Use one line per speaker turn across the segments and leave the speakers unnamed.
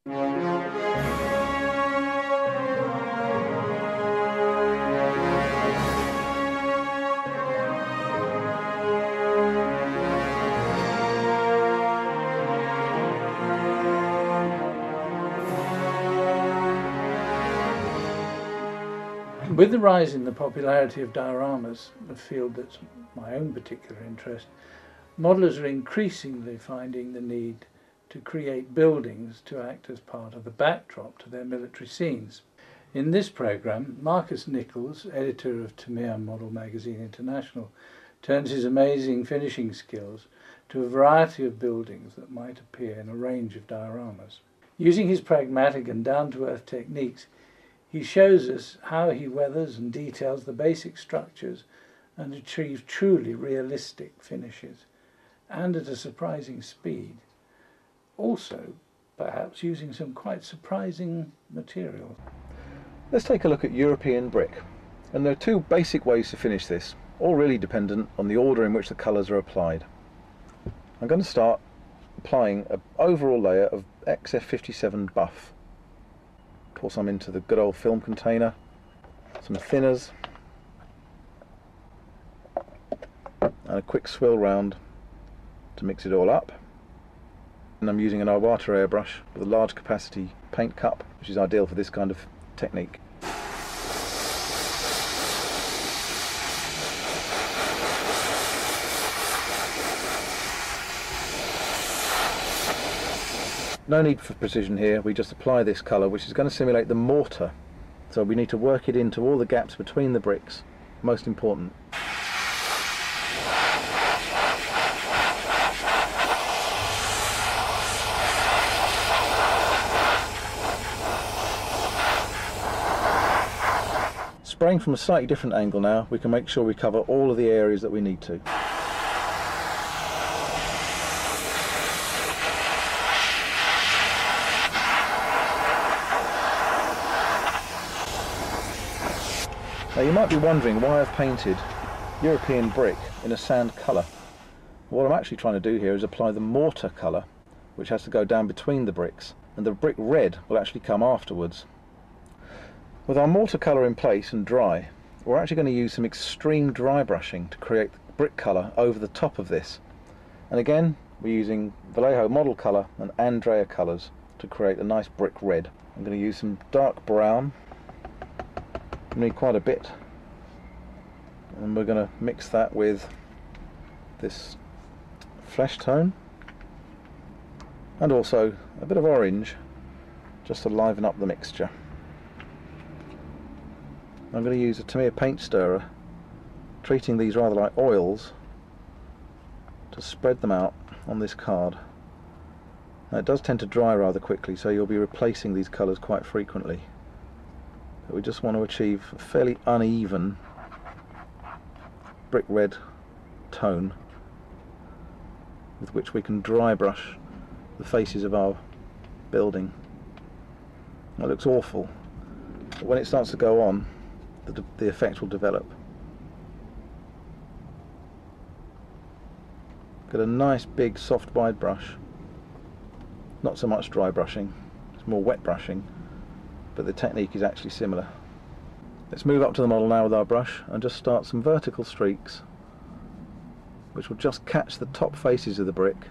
With the rise in the popularity of dioramas, a field that's my own particular interest, modellers are increasingly finding the need to create buildings to act as part of the backdrop to their military scenes. In this programme, Marcus Nichols, editor of Tamir Model Magazine International, turns his amazing finishing skills to a variety of buildings that might appear in a range of dioramas. Using his pragmatic and down-to-earth techniques, he shows us how he weathers and details the basic structures and achieves truly realistic finishes, and at a surprising speed. Also, perhaps using some quite surprising materials.
Let's take a look at European brick. And there are two basic ways to finish this, all really dependent on the order in which the colours are applied. I'm going to start applying an overall layer of XF57 buff. Pour some into the good old film container, some thinners, and a quick swill round to mix it all up. And I'm using an Iwata airbrush with a large capacity paint cup, which is ideal for this kind of technique. No need for precision here, we just apply this colour, which is going to simulate the mortar. So we need to work it into all the gaps between the bricks, most important. Spraying from a slightly different angle now, we can make sure we cover all of the areas that we need to. Now you might be wondering why I've painted European brick in a sand colour. What I'm actually trying to do here is apply the mortar colour, which has to go down between the bricks, and the brick red will actually come afterwards. With our mortar colour in place and dry, we're actually going to use some extreme dry brushing to create the brick colour over the top of this. And again, we're using Vallejo model colour and Andrea colours to create a nice brick red. I'm going to use some dark brown. We need quite a bit, and we're going to mix that with this flesh tone and also a bit of orange just to liven up the mixture. I'm going to use a Tamir paint stirrer, treating these rather like oils, to spread them out on this card. Now it does tend to dry rather quickly, so you'll be replacing these colours quite frequently. But we just want to achieve a fairly uneven brick red tone with which we can dry brush the faces of our building. That looks awful, but when it starts to go on, the effect will develop. Get a nice big soft wide brush, not so much dry brushing, it's more wet brushing, but the technique is actually similar. Let's move up to the model now with our brush and just start some vertical streaks which will just catch the top faces of the brick.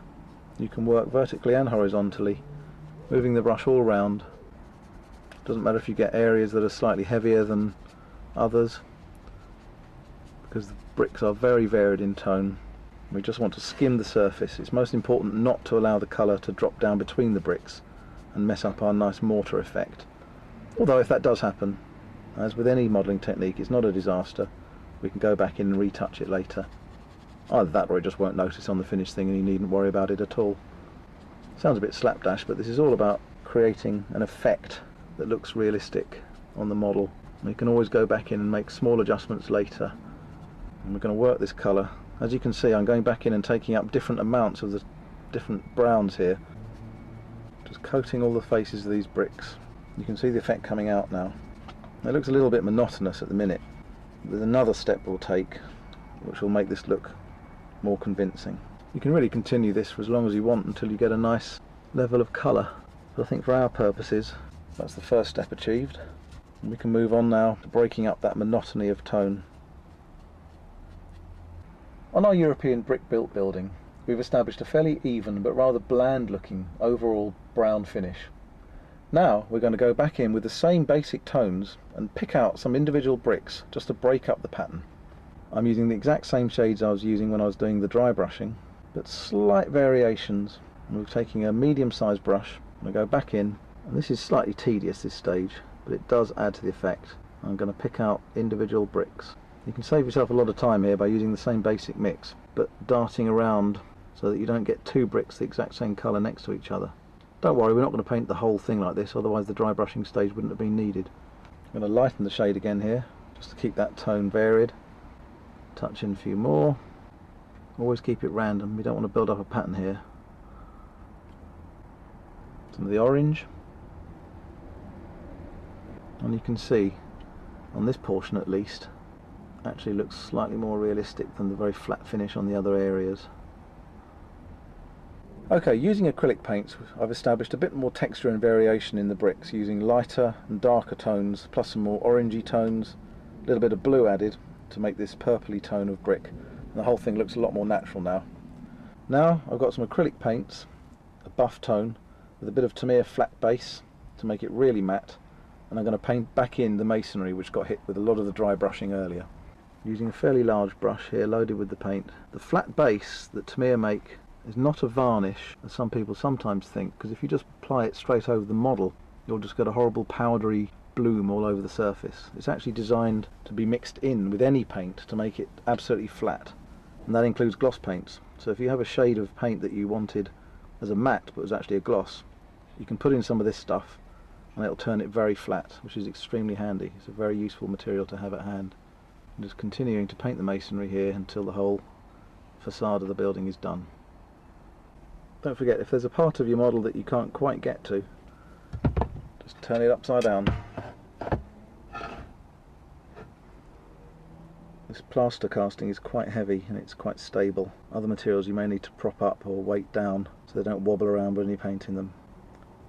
You can work vertically and horizontally, moving the brush all round. Doesn't matter if you get areas that are slightly heavier than others, because the bricks are very varied in tone. We just want to skim the surface. It's most important not to allow the colour to drop down between the bricks and mess up our nice mortar effect. Although if that does happen, as with any modelling technique, it's not a disaster. We can go back in and retouch it later. Either that or it just won't notice on the finished thing and you needn't worry about it at all. Sounds a bit slapdash, but this is all about creating an effect that looks realistic on the model. We can always go back in and make small adjustments later. And we're going to work this colour. As you can see, I'm going back in and taking up different amounts of the different browns here. Just coating all the faces of these bricks. You can see the effect coming out now. It looks a little bit monotonous at the minute. There's another step we'll take which will make this look more convincing. You can really continue this for as long as you want until you get a nice level of colour. So I think for our purposes, that's the first step achieved. And we can move on now to breaking up that monotony of tone. On our European brick-built building, we've established a fairly even but rather bland-looking overall brown finish. Now we're going to go back in with the same basic tones and pick out some individual bricks just to break up the pattern. I'm using the exact same shades I was using when I was doing the dry brushing, but slight variations. And we're taking a medium-sized brush, I'm going to go back in, and this is slightly tedious this stage, but it does add to the effect. I'm going to pick out individual bricks. You can save yourself a lot of time here by using the same basic mix, but darting around so that you don't get two bricks the exact same colour next to each other. Don't worry, we're not going to paint the whole thing like this, otherwise the dry brushing stage wouldn't have been needed. I'm going to lighten the shade again here, just to keep that tone varied. Touch in a few more. Always keep it random, we don't want to build up a pattern here. Some of the orange. And you can see, on this portion at least, actually looks slightly more realistic than the very flat finish on the other areas. Okay, using acrylic paints, I've established a bit more texture and variation in the bricks using lighter and darker tones, plus some more orangey tones, a little bit of blue added to make this purpley tone of brick. And the whole thing looks a lot more natural now. Now I've got some acrylic paints, a buff tone, with a bit of Tamiya flat base to make it really matte, and I'm going to paint back in the masonry which got hit with a lot of the dry brushing earlier. Using a fairly large brush here loaded with the paint. The flat base that Tamiya make is not a varnish as some people sometimes think, because if you just apply it straight over the model you'll just get a horrible powdery bloom all over the surface. It's actually designed to be mixed in with any paint to make it absolutely flat, and that includes gloss paints. So if you have a shade of paint that you wanted as a matte but was actually a gloss, you can put in some of this stuff and it'll turn it very flat, which is extremely handy. It's a very useful material to have at hand. I'm just continuing to paint the masonry here until the whole facade of the building is done. Don't forget, if there's a part of your model that you can't quite get to, just turn it upside down. This plaster casting is quite heavy and it's quite stable. Other materials you may need to prop up or weight down so they don't wobble around when you're painting them.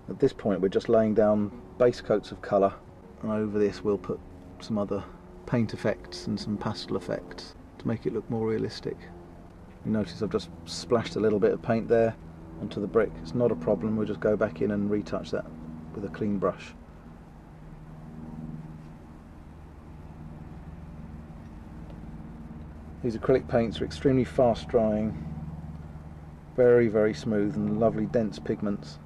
At this point we're just laying down base coats of colour, and over this we'll put some other paint effects and some pastel effects to make it look more realistic. You notice I've just splashed a little bit of paint there onto the brick. It's not a problem, we'll just go back in and retouch that with a clean brush. These acrylic paints are extremely fast drying, very, very smooth and lovely dense pigments.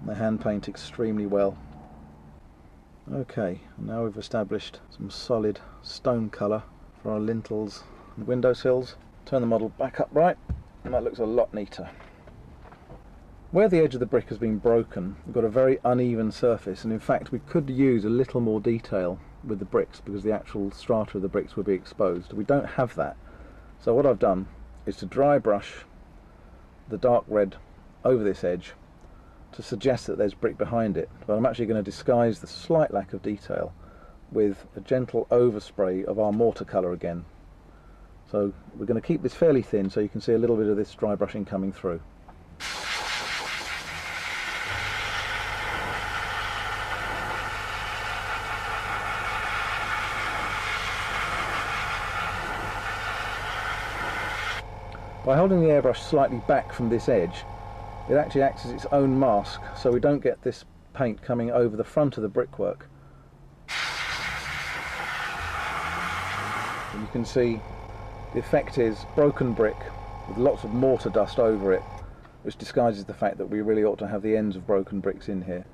They hand paint extremely well. Okay, now we've established some solid stone colour for our lintels and windowsills. Turn the model back upright and that looks a lot neater. Where the edge of the brick has been broken, we've got a very uneven surface, and in fact we could use a little more detail with the bricks because the actual strata of the bricks would be exposed. We don't have that, so what I've done is to dry brush the dark red over this edge to suggest that there's brick behind it, but I'm actually going to disguise the slight lack of detail with a gentle overspray of our mortar colour again. So we're going to keep this fairly thin so you can see a little bit of this dry brushing coming through. By holding the airbrush slightly back from this edge, it actually acts as its own mask, so we don't get this paint coming over the front of the brickwork. And you can see the effect is broken brick with lots of mortar dust over it, which disguises the fact that we really ought to have the ends of broken bricks in here.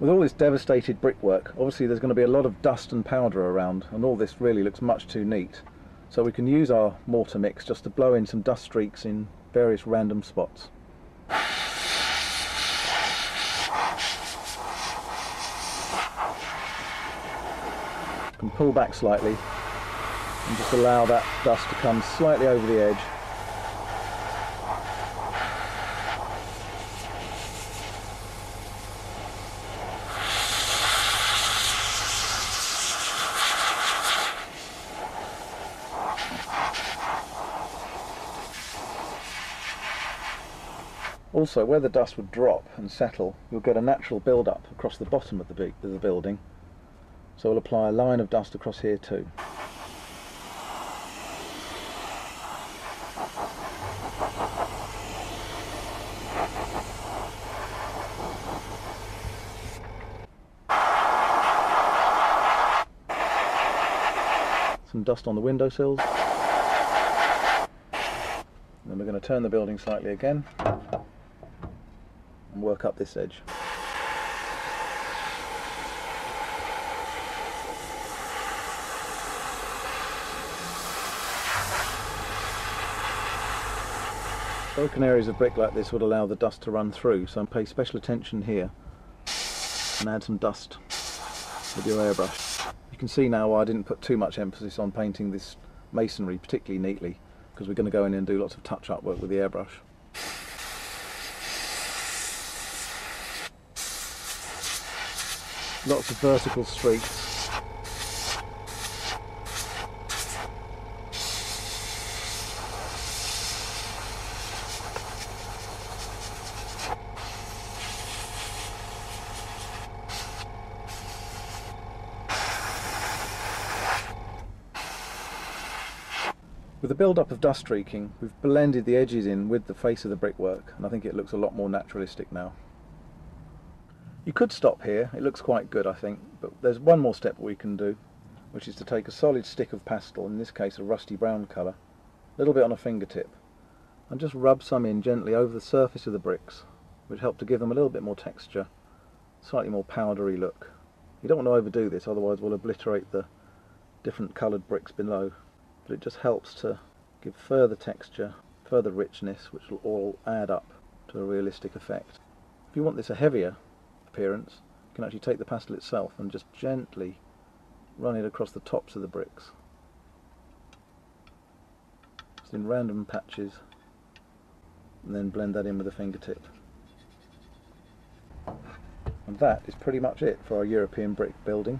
With all this devastated brickwork, obviously there's going to be a lot of dust and powder around, and all this really looks much too neat. So we can use our mortar mix just to blow in some dust streaks in various random spots. You can pull back slightly and just allow that dust to come slightly over the edge. Also, where the dust would drop and settle, you'll get a natural build-up across the bottom of the building. So we'll apply a line of dust across here too. Some dust on the windowsills. And then we're going to turn the building slightly again and work up this edge. Broken areas of brick like this would allow the dust to run through, so pay special attention here and add some dust with your airbrush. You can see now why I didn't put too much emphasis on painting this masonry particularly neatly, because we're going to go in and do lots of touch-up work with the airbrush. Lots of vertical streaks. With the build-up of dust streaking, we've blended the edges in with the face of the brickwork, and I think it looks a lot more naturalistic now. You could stop here, it looks quite good I think, but there's one more step we can do, which is to take a solid stick of pastel, in this case a rusty brown colour, a little bit on a fingertip, and just rub some in gently over the surface of the bricks, which help to give them a little bit more texture, slightly more powdery look. You don't want to overdo this, otherwise we'll obliterate the different coloured bricks below. But it just helps to give further texture, further richness, which will all add up to a realistic effect. If you want this a heavier appearance, you can actually take the pastel itself and just gently run it across the tops of the bricks, just in random patches, and then blend that in with a fingertip. And that is pretty much it for our European brick building.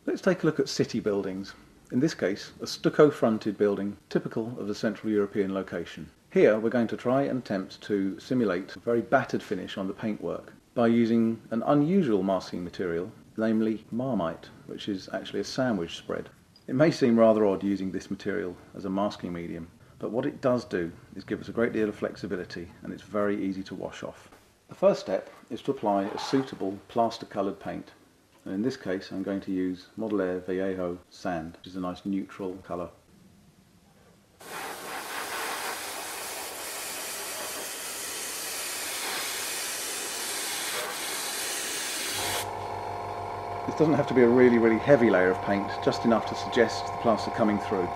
Let's take a look at city buildings. In this case, a stucco-fronted building, typical of the Central European location. Here we're going to try and attempt to simulate a very battered finish on the paintwork by using an unusual masking material, namely Marmite, which is actually a sandwich spread. It may seem rather odd using this material as a masking medium, but what it does do is give us a great deal of flexibility, and it's very easy to wash off. The first step is to apply a suitable plaster-coloured paint. And in this case I'm going to use Modelizm Viejo Sand, which is a nice neutral colour. This doesn't have to be a really heavy layer of paint, just enough to suggest the plaster coming through.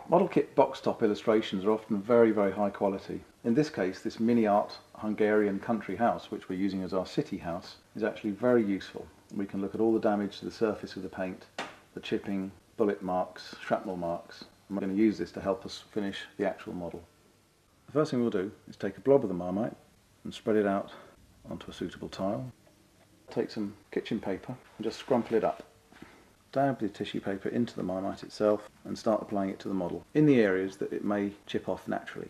Model kit box top illustrations are often very high quality. In this case, this mini art Hungarian country house, which we're using as our city house, is actually very useful. We can look at all the damage to the surface of the paint, the chipping, bullet marks, shrapnel marks, and we're going to use this to help us finish the actual model. The first thing we'll do is take a blob of the Marmite and spread it out onto a suitable tile. Take some kitchen paper and just scrumple it up. Dab the tissue paper into the Marmite itself and start applying it to the model in the areas that it may chip off naturally.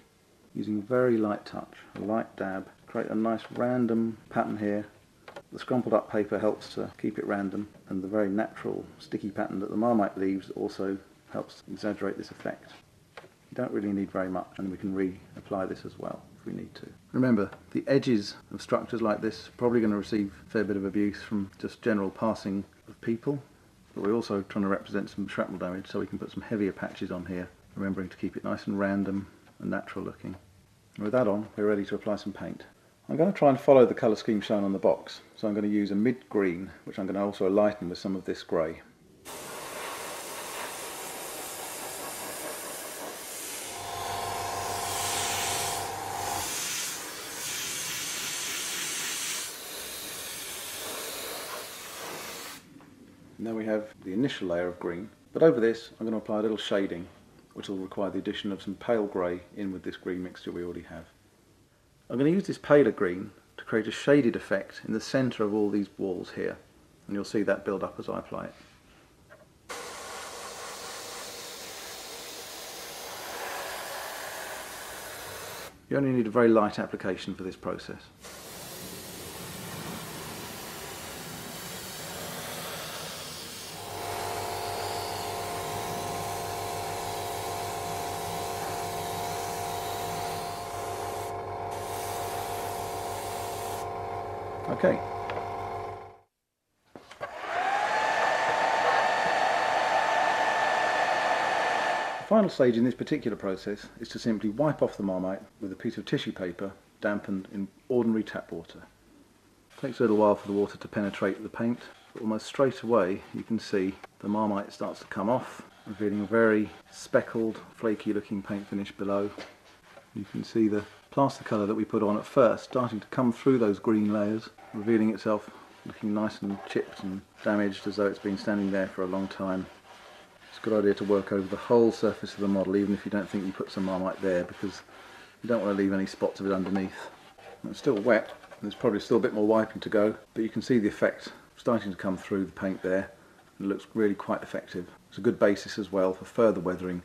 Using very light touch, a light dab, create a nice random pattern here. The scrumpled up paper helps to keep it random, and the very natural sticky pattern that the Marmite leaves also helps exaggerate this effect. You don't really need very much, and we can reapply this as well if we need to. Remember, the edges of structures like this are probably going to receive a fair bit of abuse from just general passing of people. But we're also trying to represent some shrapnel damage, so we can put some heavier patches on here, remembering to keep it nice and random and natural looking. And with that on, we're ready to apply some paint. I'm going to try and follow the colour scheme shown on the box, so I'm going to use a mid-green, which I'm going to also lighten with some of this grey. Now we have the initial layer of green, but over this I'm going to apply a little shading, which will require the addition of some pale grey in with this green mixture we already have. I'm going to use this paler green to create a shaded effect in the centre of all these walls here. and you'll see that build up as I apply it. You only need a very light application for this process. Okay. The final stage in this particular process is to simply wipe off the Marmite with a piece of tissue paper dampened in ordinary tap water. It takes a little while for the water to penetrate the paint, but almost straight away you can see the Marmite starts to come off, revealing a very speckled, flaky looking paint finish below. You can see the plaster colour that we put on at first starting to come through those green layers, revealing itself looking nice and chipped and damaged as though it's been standing there for a long time. It's a good idea to work over the whole surface of the model, even if you don't think you put some Marmite there, because you don't want to leave any spots of it underneath. And it's still wet, and there's probably still a bit more wiping to go, but you can see the effect starting to come through the paint there. It looks really quite effective. It's a good basis as well for further weathering.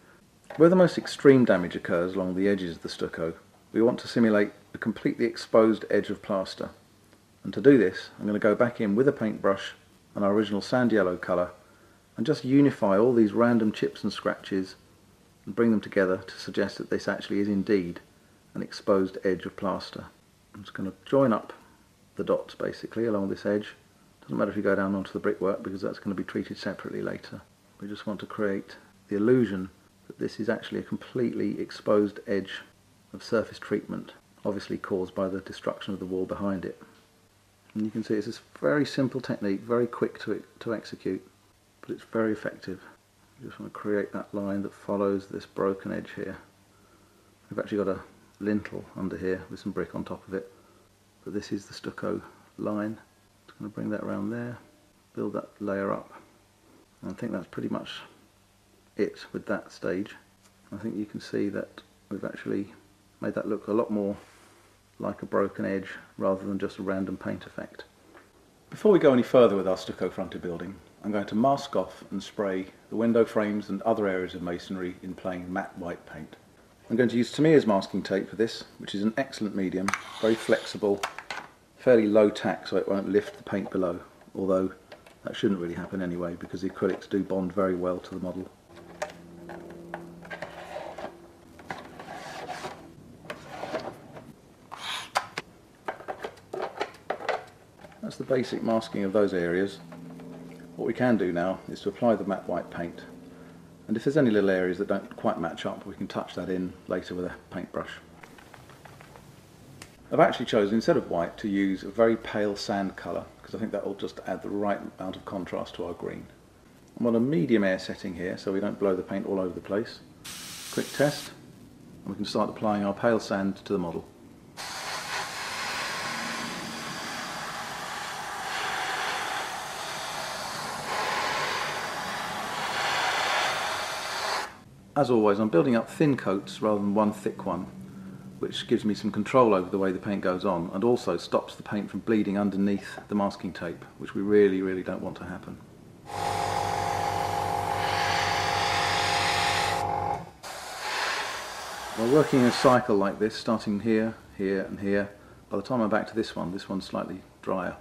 Where the most extreme damage occurs along the edges of the stucco, we want to simulate a completely exposed edge of plaster. And to do this, I'm going to go back in with a paintbrush and our original sand yellow colour and just unify all these random chips and scratches and bring them together to suggest that this actually is indeed an exposed edge of plaster. I'm just going to join up the dots basically along this edge. Doesn't matter if you go down onto the brickwork because that's going to be treated separately later. We just want to create the illusion that this is actually a completely exposed edge of surface treatment, obviously caused by the destruction of the wall behind it. And you can see it's this very simple technique, very quick to execute, but it's very effective. You just want to create that line that follows this broken edge here. We've actually got a lintel under here with some brick on top of it, but this is the stucco line. Just going to bring that around there, build that layer up, and I think that's pretty much it with that stage. I think you can see that we've actually made that look a lot more like a broken edge rather than just a random paint effect. Before we go any further with our stucco fronted building, I'm going to mask off and spray the window frames and other areas of masonry in plain matte white paint. I'm going to use Tamiya's masking tape for this, which is an excellent medium, very flexible, fairly low tack so it won't lift the paint below, although that shouldn't really happen anyway because the acrylics do bond very well to the model. That's the basic masking of those areas. What we can do now is to apply the matte white paint, and if there's any little areas that don't quite match up, we can touch that in later with a paintbrush. I've actually chosen, instead of white, to use a very pale sand colour because I think that will just add the right amount of contrast to our green. I'm on a medium air setting here so we don't blow the paint all over the place. Quick test, and we can start applying our pale sand to the model. As always, I'm building up thin coats rather than one thick one, which gives me some control over the way the paint goes on and also stops the paint from bleeding underneath the masking tape, which we really don't want to happen. By working in a cycle like this, starting here, here and here, by the time I'm back to this one's slightly drier.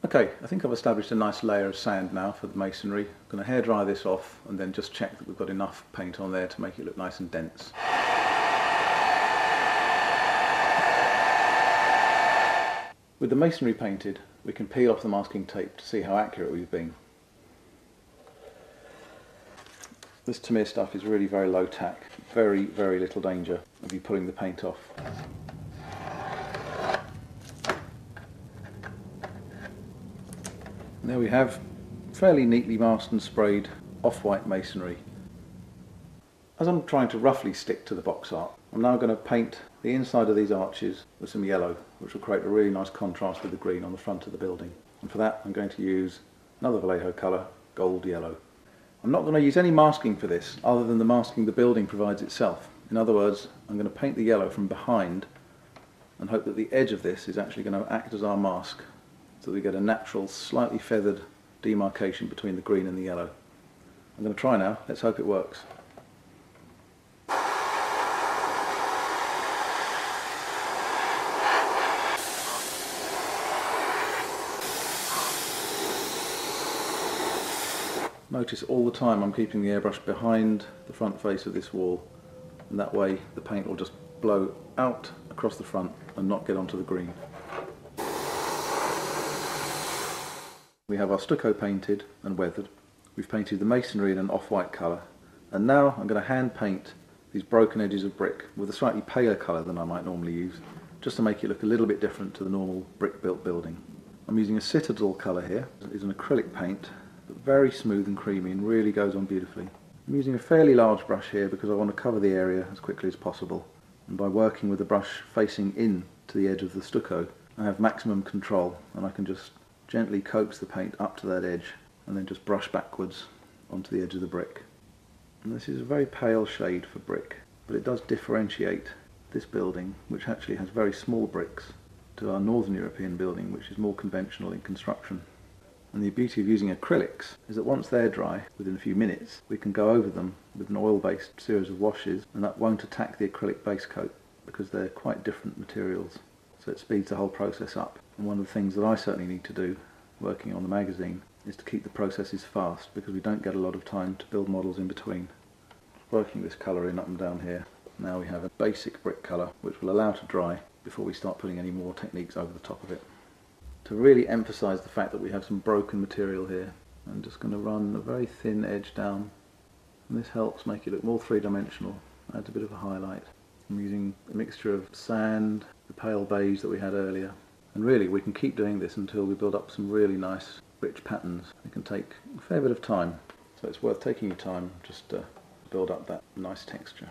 Okay, I think I've established a nice layer of sand now for the masonry. I'm going to hair dry this off and then just check that we've got enough paint on there to make it look nice and dense. With the masonry painted, we can peel off the masking tape to see how accurate we've been. This Tamiya stuff is really very low tack, very little danger of you pulling the paint off. And there we have fairly neatly masked and sprayed off-white masonry. As I'm trying to roughly stick to the box art, I'm now going to paint the inside of these arches with some yellow, which will create a really nice contrast with the green on the front of the building. And for that I'm going to use another Vallejo colour, gold yellow. I'm not going to use any masking for this other than the masking the building provides itself. In other words, I'm going to paint the yellow from behind and hope that the edge of this is actually going to act as our mask, so that we get a natural, slightly feathered demarcation between the green and the yellow. I'm going to try now, let's hope it works. Notice all the time I'm keeping the airbrush behind the front face of this wall, and that way the paint will just blow out across the front and not get onto the green. We have our stucco painted and weathered. We've painted the masonry in an off-white colour, and now I'm going to hand paint these broken edges of brick with a slightly paler colour than I might normally use, just to make it look a little bit different to the normal brick-built building. I'm using a citadel colour here. It's an acrylic paint, but very smooth and creamy and really goes on beautifully. I'm using a fairly large brush here because I want to cover the area as quickly as possible, and by working with the brush facing in to the edge of the stucco I have maximum control, and I can just gently coax the paint up to that edge and then just brush backwards onto the edge of the brick. And this is a very pale shade for brick, but it does differentiate this building, which actually has very small bricks, to our Northern European building, which is more conventional in construction. And the beauty of using acrylics is that once they're dry, within a few minutes, we can go over them with an oil-based series of washes, and that won't attack the acrylic base coat because they're quite different materials. So it speeds the whole process up. And one of the things that I certainly need to do, working on the magazine, is to keep the processes fast, because we don't get a lot of time to build models in between. Working this colour in up and down here, now we have a basic brick colour which will allow to dry before we start putting any more techniques over the top of it. To really emphasise the fact that we have some broken material here, I'm just going to run a very thin edge down, and this helps make it look more three-dimensional, adds a bit of a highlight. I'm using a mixture of sand, the pale beige that we had earlier, and really we can keep doing this until we build up some really nice rich patterns. It can take a fair bit of time, so it's worth taking your time just to build up that nice texture.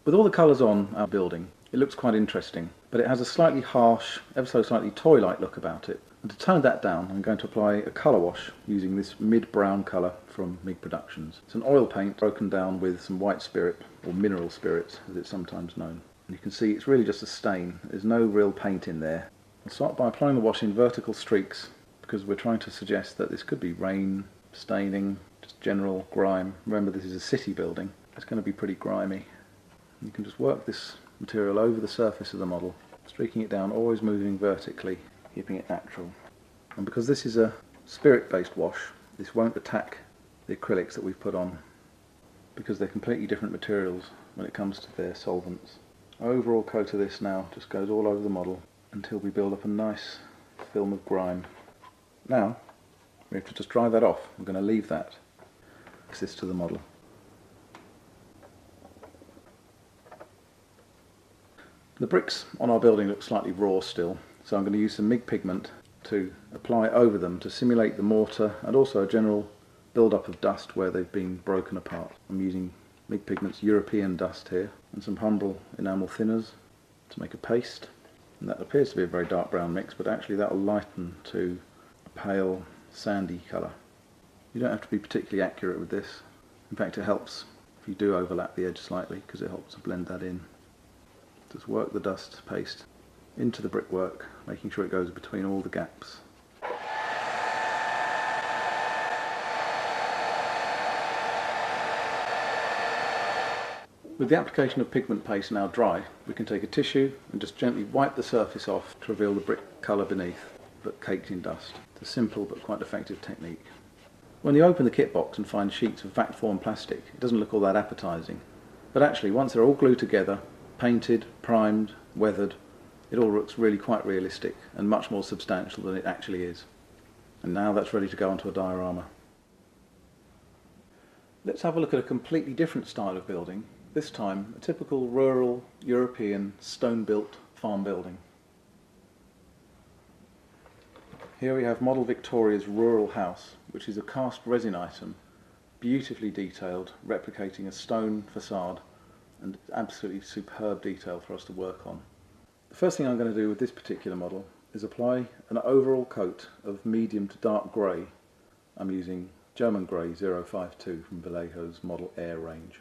With all the colours on our building, it looks quite interesting, but it has a slightly harsh, ever so slightly toy-like look about it. And to tone that down, I'm going to apply a colour wash using this mid-brown colour from MIG Productions. It's an oil paint broken down with some white spirit, or mineral spirits as it's sometimes known. And you can see it's really just a stain, there's no real paint in there. I'll start by applying the wash in vertical streaks, because we're trying to suggest that this could be rain, staining, just general grime. Remember, this is a city building, it's going to be pretty grimy. You can just work this material over the surface of the model, streaking it down, always moving vertically, keeping it natural. And because this is a spirit-based wash, this won't attack the acrylics that we've put on, because they're completely different materials when it comes to their solvents. Our overall coat of this now just goes all over the model until we build up a nice film of grime. Now we have to just dry that off. We're going to leave that. Fix this to the model. The bricks on our building look slightly raw still, so I'm going to use some MIG pigment to apply over them to simulate the mortar and also a general build-up of dust where they've been broken apart. I'm using MIG pigment's European dust here and some humble enamel thinners to make a paste. And that appears to be a very dark brown mix, but actually that will lighten to a pale sandy colour. You don't have to be particularly accurate with this. In fact, it helps if you do overlap the edge slightly, because it helps to blend that in. Just work the dust paste into the brickwork, making sure it goes between all the gaps. With the application of pigment paste now dry, we can take a tissue and just gently wipe the surface off to reveal the brick colour beneath, but caked in dust. It's a simple but quite effective technique. When you open the kit box and find sheets of vat form plastic, it doesn't look all that appetising. But actually, once they're all glued together, painted, primed, weathered, it all looks really quite realistic and much more substantial than it actually is. And now that's ready to go onto a diorama. Let's have a look at a completely different style of building, this time a typical rural European stone-built farm building. Here we have Model Victoria's rural house, which is a cast resin item, beautifully detailed, replicating a stone facade, and absolutely superb detail for us to work on. The first thing I'm going to do with this particular model is apply an overall coat of medium to dark grey I'm using German Grey 052 from Vallejo's Model Air range.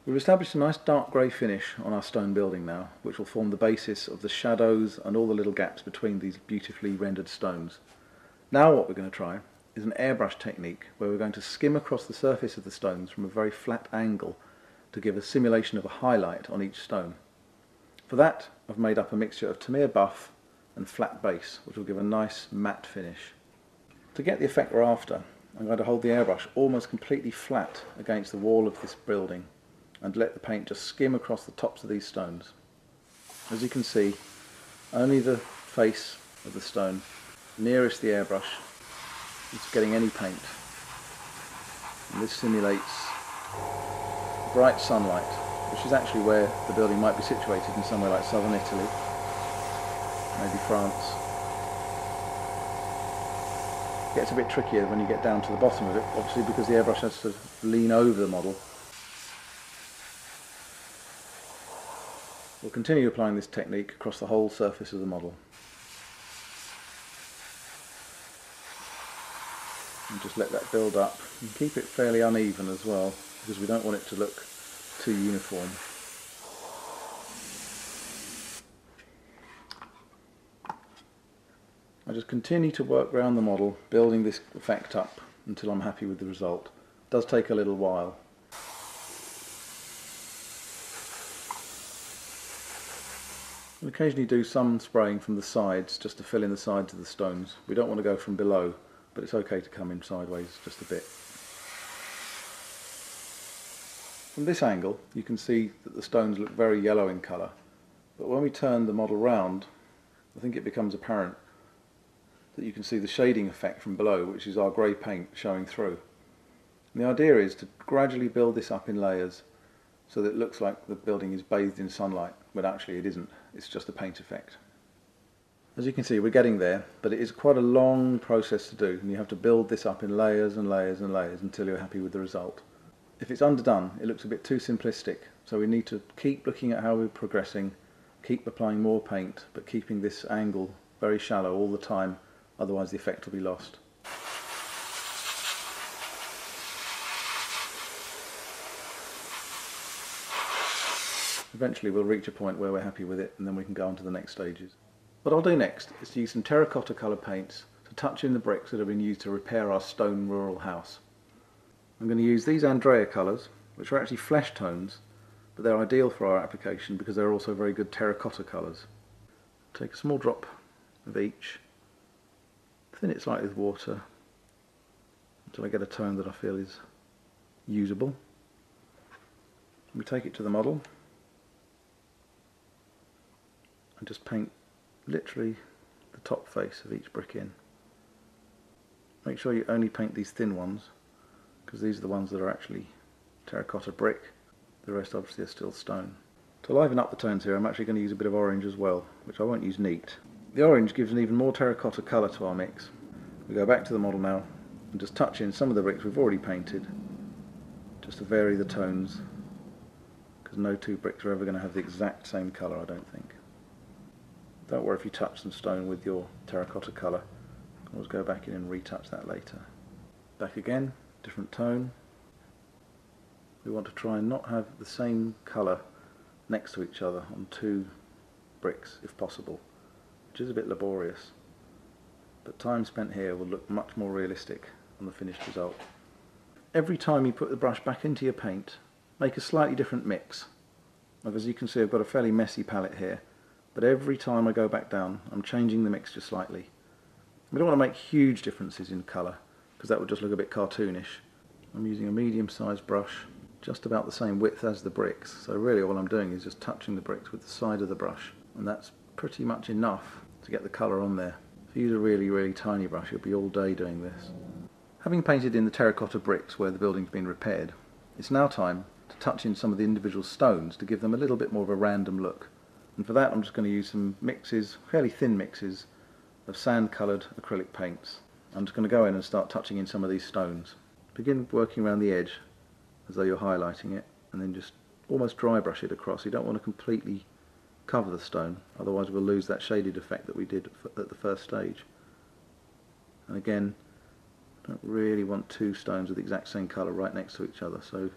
We've established a nice dark grey finish on our stone building now, which will form the basis of the shadows and all the little gaps between these beautifully rendered stones. Now what we're going to try is an airbrush technique where we're going to skim across the surface of the stones from a very flat angle to give a simulation of a highlight on each stone. For that I've made up a mixture of Tamiya buff and flat base, which will give a nice matte finish. To get the effect we're after, I'm going to hold the airbrush almost completely flat against the wall of this building and let the paint just skim across the tops of these stones. As you can see, only the face of the stone nearest the airbrush is getting any paint, and this simulates bright sunlight, which is actually where the building might be situated, in somewhere like southern Italy, maybe France. It gets a bit trickier when you get down to the bottom of it, obviously, because the airbrush has to lean over the model. We'll continue applying this technique across the whole surface of the model. And just let that build up and keep it fairly uneven as well, because we don't want it to look too uniform. I just continue to work around the model, building this effect up until I'm happy with the result. It does take a little while. We occasionally do some spraying from the sides just to fill in the sides of the stones. We don't want to go from below, but it's okay to come in sideways just a bit. From this angle you can see that the stones look very yellow in colour, but when we turn the model round I think it becomes apparent that you can see the shading effect from below, which is our grey paint showing through. And the idea is to gradually build this up in layers so that it looks like the building is bathed in sunlight, but actually it isn't, it's just a paint effect. As you can see, we're getting there, but it is quite a long process to do, and you have to build this up in layers and layers and layers until you're happy with the result. If it's underdone, it looks a bit too simplistic, so we need to keep looking at how we're progressing, keep applying more paint, but keeping this angle very shallow all the time, otherwise the effect will be lost. Eventually we'll reach a point where we're happy with it, and then we can go on to the next stages. What I'll do next is to use some terracotta colour paints to touch in the bricks that have been used to repair our stone rural house. I'm going to use these Andrea colours, which are actually flesh tones, but they're ideal for our application because they're also very good terracotta colours. Take a small drop of each, thin it slightly with water until I get a tone that I feel is usable. We take it to the model and just paint literally the top face of each brick in. Make sure you only paint these thin ones, because these are the ones that are actually terracotta brick. The rest obviously are still stone. To liven up the tones here, I'm actually going to use a bit of orange as well, which I won't use neat. The orange gives an even more terracotta colour to our mix. We go back to the model now and just touch in some of the bricks we've already painted, just to vary the tones, because no two bricks are ever going to have the exact same colour, I don't think. Don't worry if you touch some stone with your terracotta colour. Always go back in and retouch that later. Back again, different tone. We want to try and not have the same colour next to each other on two bricks if possible, which is a bit laborious, but time spent here will look much more realistic on the finished result. Every time you put the brush back into your paint, make a slightly different mix. As you can see, I've got a fairly messy palette here, but every time I go back down I'm changing the mixture slightly. We don't want to make huge differences in colour, because that would just look a bit cartoonish. I'm using a medium-sized brush, just about the same width as the bricks, so really all I'm doing is just touching the bricks with the side of the brush, and that's pretty much enough to get the colour on there. If you use a really tiny brush, you'll be all day doing this. Having painted in the terracotta bricks where the building's been repaired, it's now time to touch in some of the individual stones to give them a little bit more of a random look. And for that I'm just going to use some mixes, fairly thin mixes, of sand-coloured acrylic paints. I'm just going to go in and start touching in some of these stones. Begin working around the edge as though you're highlighting it, and then just almost dry brush it across. You don't want to completely cover the stone, otherwise we'll lose that shaded effect that we did at the first stage. And again, don't really want two stones with the exact same colour right next to each other, so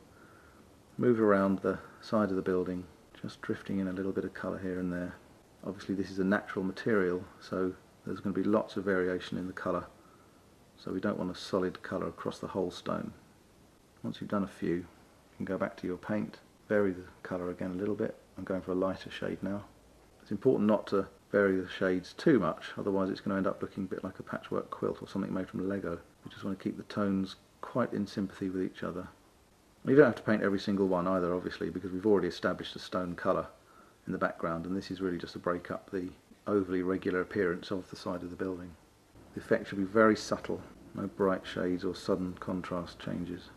move around the side of the building, just drifting in a little bit of colour here and there. Obviously this is a natural material, so there's going to be lots of variation in the colour, so we don't want a solid colour across the whole stone. Once you've done a few, you can go back to your paint, vary the colour again a little bit. I'm going for a lighter shade now. It's important not to vary the shades too much, otherwise it's going to end up looking a bit like a patchwork quilt or something made from Lego. We just want to keep the tones quite in sympathy with each other. You don't have to paint every single one either, obviously, because we've already established a stone colour in the background, and this is really just to break up the overly regular appearance of the side of the building. The effect should be very subtle, no bright shades or sudden contrast changes.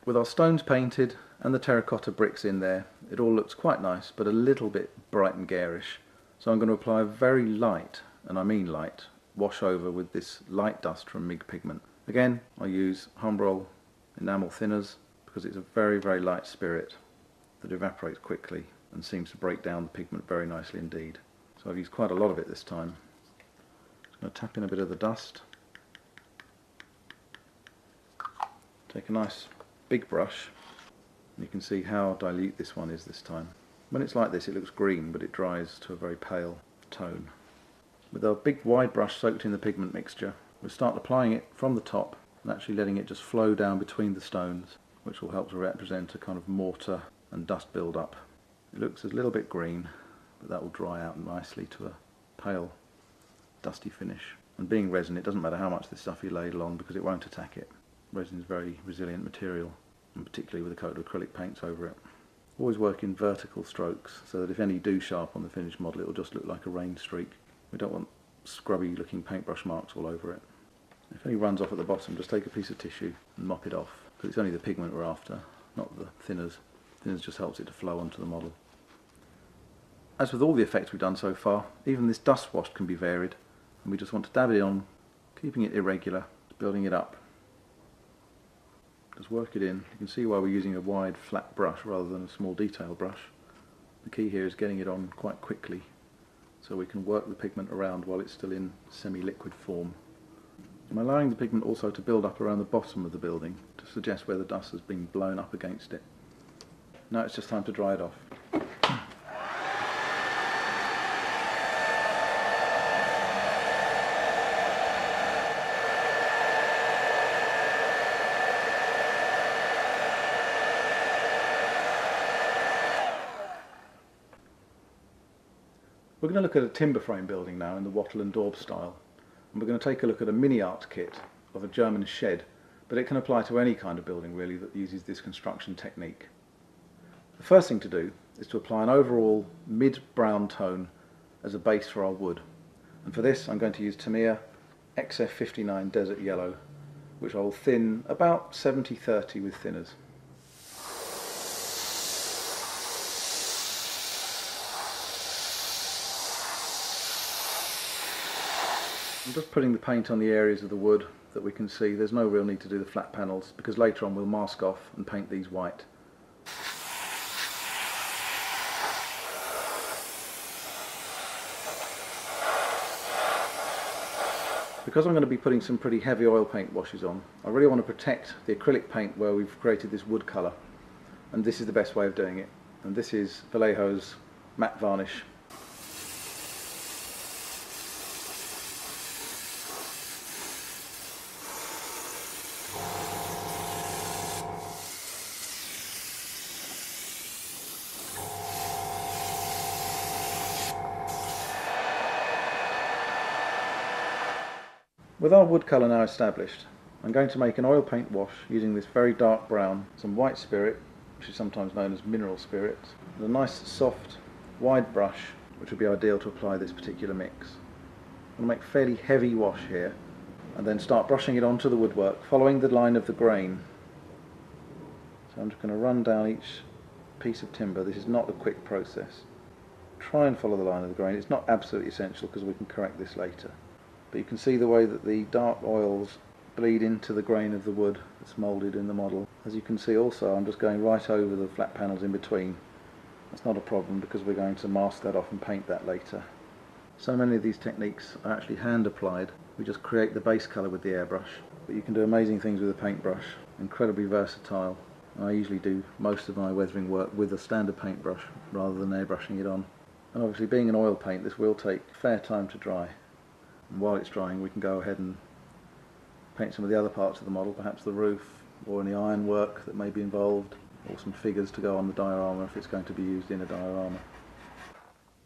With our stones painted and the terracotta bricks in there, it all looks quite nice, but a little bit bright and garish. So I'm going to apply a very light, and I mean light, wash over with this light dust from MIG pigment. Again, I use Humbrol enamel thinners because it's a very, very light spirit that evaporates quickly and seems to break down the pigment very nicely indeed. So I've used quite a lot of it this time. I'm going to tap in a bit of the dust. Take a nice big brush, and you can see how dilute this one is this time. When it's like this it looks green, but it dries to a very pale tone. With our big wide brush soaked in the pigment mixture, we'll start applying it from the top and actually letting it just flow down between the stones, which will help to represent a kind of mortar and dust build up. It looks a little bit green, but that will dry out nicely to a pale dusty finish. And being resin, it doesn't matter how much this stuff you ladle on because it won't attack it. Resin is a very resilient material, and particularly with a coat of acrylic paints over it. Always work in vertical strokes so that if any do show up on the finished model it will just look like a rain streak. We don't want scrubby looking paintbrush marks all over it. If any runs off at the bottom, just take a piece of tissue and mop it off, because it's only the pigment we're after, not the thinners. Thinners just helps it to flow onto the model. As with all the effects we've done so far, even this dust wash can be varied, and we just want to dab it on, keeping it irregular, building it up. Just work it in. You can see why we're using a wide flat brush rather than a small detail brush. The key here is getting it on quite quickly so we can work the pigment around while it's still in semi-liquid form. I'm allowing the pigment also to build up around the bottom of the building to suggest where the dust has been blown up against it. Now it's just time to dry it off. We're going to look at a timber frame building now in the wattle and daub style, and we're going to take a look at a mini art kit of a German shed, but it can apply to any kind of building really that uses this construction technique. The first thing to do is to apply an overall mid-brown tone as a base for our wood, and for this I'm going to use Tamiya XF59 Desert Yellow, which I will thin about 70-30 with thinners. I'm just putting the paint on the areas of the wood that we can see. There's no real need to do the flat panels because later on we'll mask off and paint these white. Because I'm going to be putting some pretty heavy oil paint washes on, I really want to protect the acrylic paint where we've created this wood colour, and this is the best way of doing it. And this is Vallejo's matte varnish. With our wood colour now established, I'm going to make an oil paint wash using this very dark brown, some white spirit, which is sometimes known as mineral spirit, and a nice soft wide brush which would be ideal to apply this particular mix. I'm going to make a fairly heavy wash here, and then start brushing it onto the woodwork, following the line of the grain. So I'm just going to run down each piece of timber. This is not a quick process. Try and follow the line of the grain. It's not absolutely essential because we can correct this later. But you can see the way that the dark oils bleed into the grain of the wood that's moulded in the model. As you can see also, I'm just going right over the flat panels in between. That's not a problem because we're going to mask that off and paint that later. So many of these techniques are actually hand applied. We just create the base colour with the airbrush, but you can do amazing things with a paintbrush. Incredibly versatile. I usually do most of my weathering work with a standard paintbrush rather than airbrushing it on. And obviously, being an oil paint, this will take a fair time to dry. And while it's drying, we can go ahead and paint some of the other parts of the model, perhaps the roof or any ironwork that may be involved, or some figures to go on the diorama if it's going to be used in a diorama.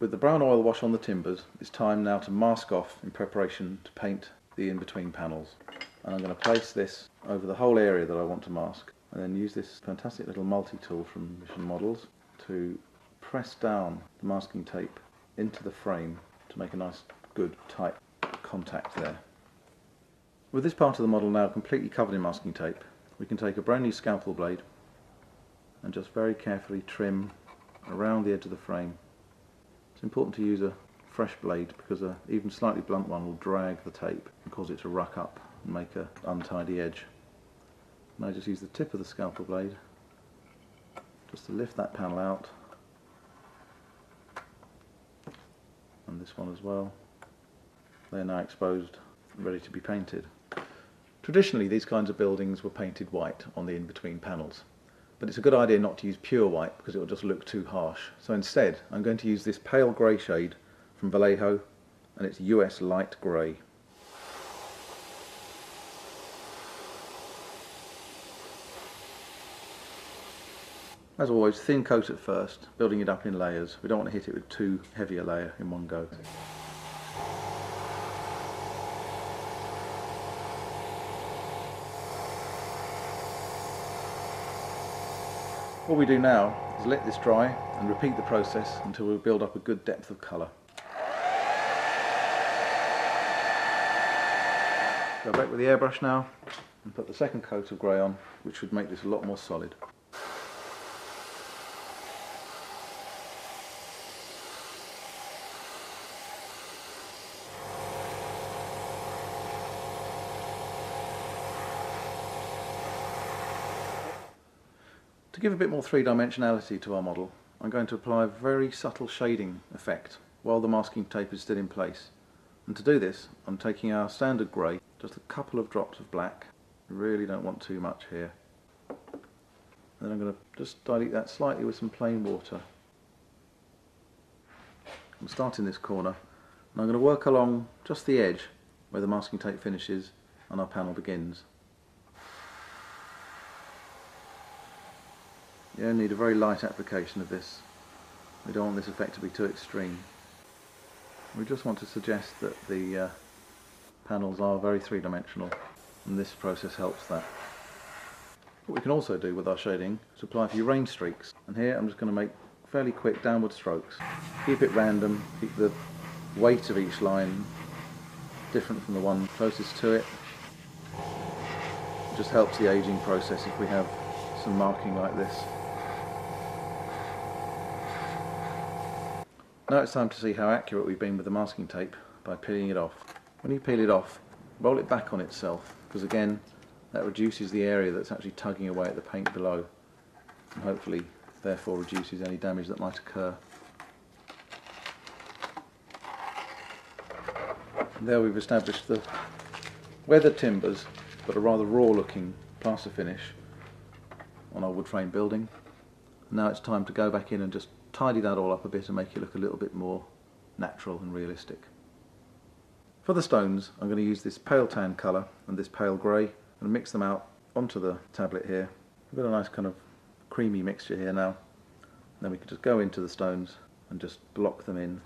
With the brown oil wash on the timbers, it's time now to mask off in preparation to paint the in-between panels. And I'm going to place this over the whole area that I want to mask, and then use this fantastic little multi-tool from Mission Models to press down the masking tape into the frame to make a nice, good, tight contact there. With this part of the model now completely covered in masking tape, we can take a brand new scalpel blade and just very carefully trim around the edge of the frame. It's important to use a fresh blade because an even slightly blunt one will drag the tape and cause it to ruck up and make an untidy edge. And I just use the tip of the scalpel blade just to lift that panel out, and this one as well. They're now exposed and ready to be painted. Traditionally, these kinds of buildings were painted white on the in-between panels, but it's a good idea not to use pure white because it will just look too harsh. So instead, I'm going to use this pale grey shade from Vallejo, and it's US light grey. As always, thin coat at first, building it up in layers. We don't want to hit it with too heavy a layer in one go. What we do now is let this dry and repeat the process until we build up a good depth of colour. Go back with the airbrush now and put the second coat of grey on, which should make this a lot more solid. To give a bit more three-dimensionality to our model, I'm going to apply a very subtle shading effect while the masking tape is still in place. And to do this, I'm taking our standard grey, just a couple of drops of black. I really don't want too much here. And then I'm going to just dilute that slightly with some plain water. I'm starting this corner, and I'm going to work along just the edge where the masking tape finishes and our panel begins. You only need a very light application of this. We don't want this effect to be too extreme. We just want to suggest that the panels are very three-dimensional, and this process helps that. What we can also do with our shading is apply a few rain streaks, and here I'm just going to make fairly quick downward strokes. Keep it random, keep the weight of each line different from the one closest to it. It just helps the aging process if we have some marking like this. Now it's time to see how accurate we've been with the masking tape by peeling it off. When you peel it off, roll it back on itself, because again that reduces the area that's actually tugging away at the paint below, and hopefully therefore reduces any damage that might occur. And there we've established the weathered timbers, but a rather raw looking plaster finish on our wood frame building. Now it's time to go back in and just tidy that all up a bit and make it look a little bit more natural and realistic. For the stones, I'm going to use this pale tan colour and this pale grey and mix them out onto the tablet here. We've got a nice kind of creamy mixture here now. Then we can just go into the stones and just block them in,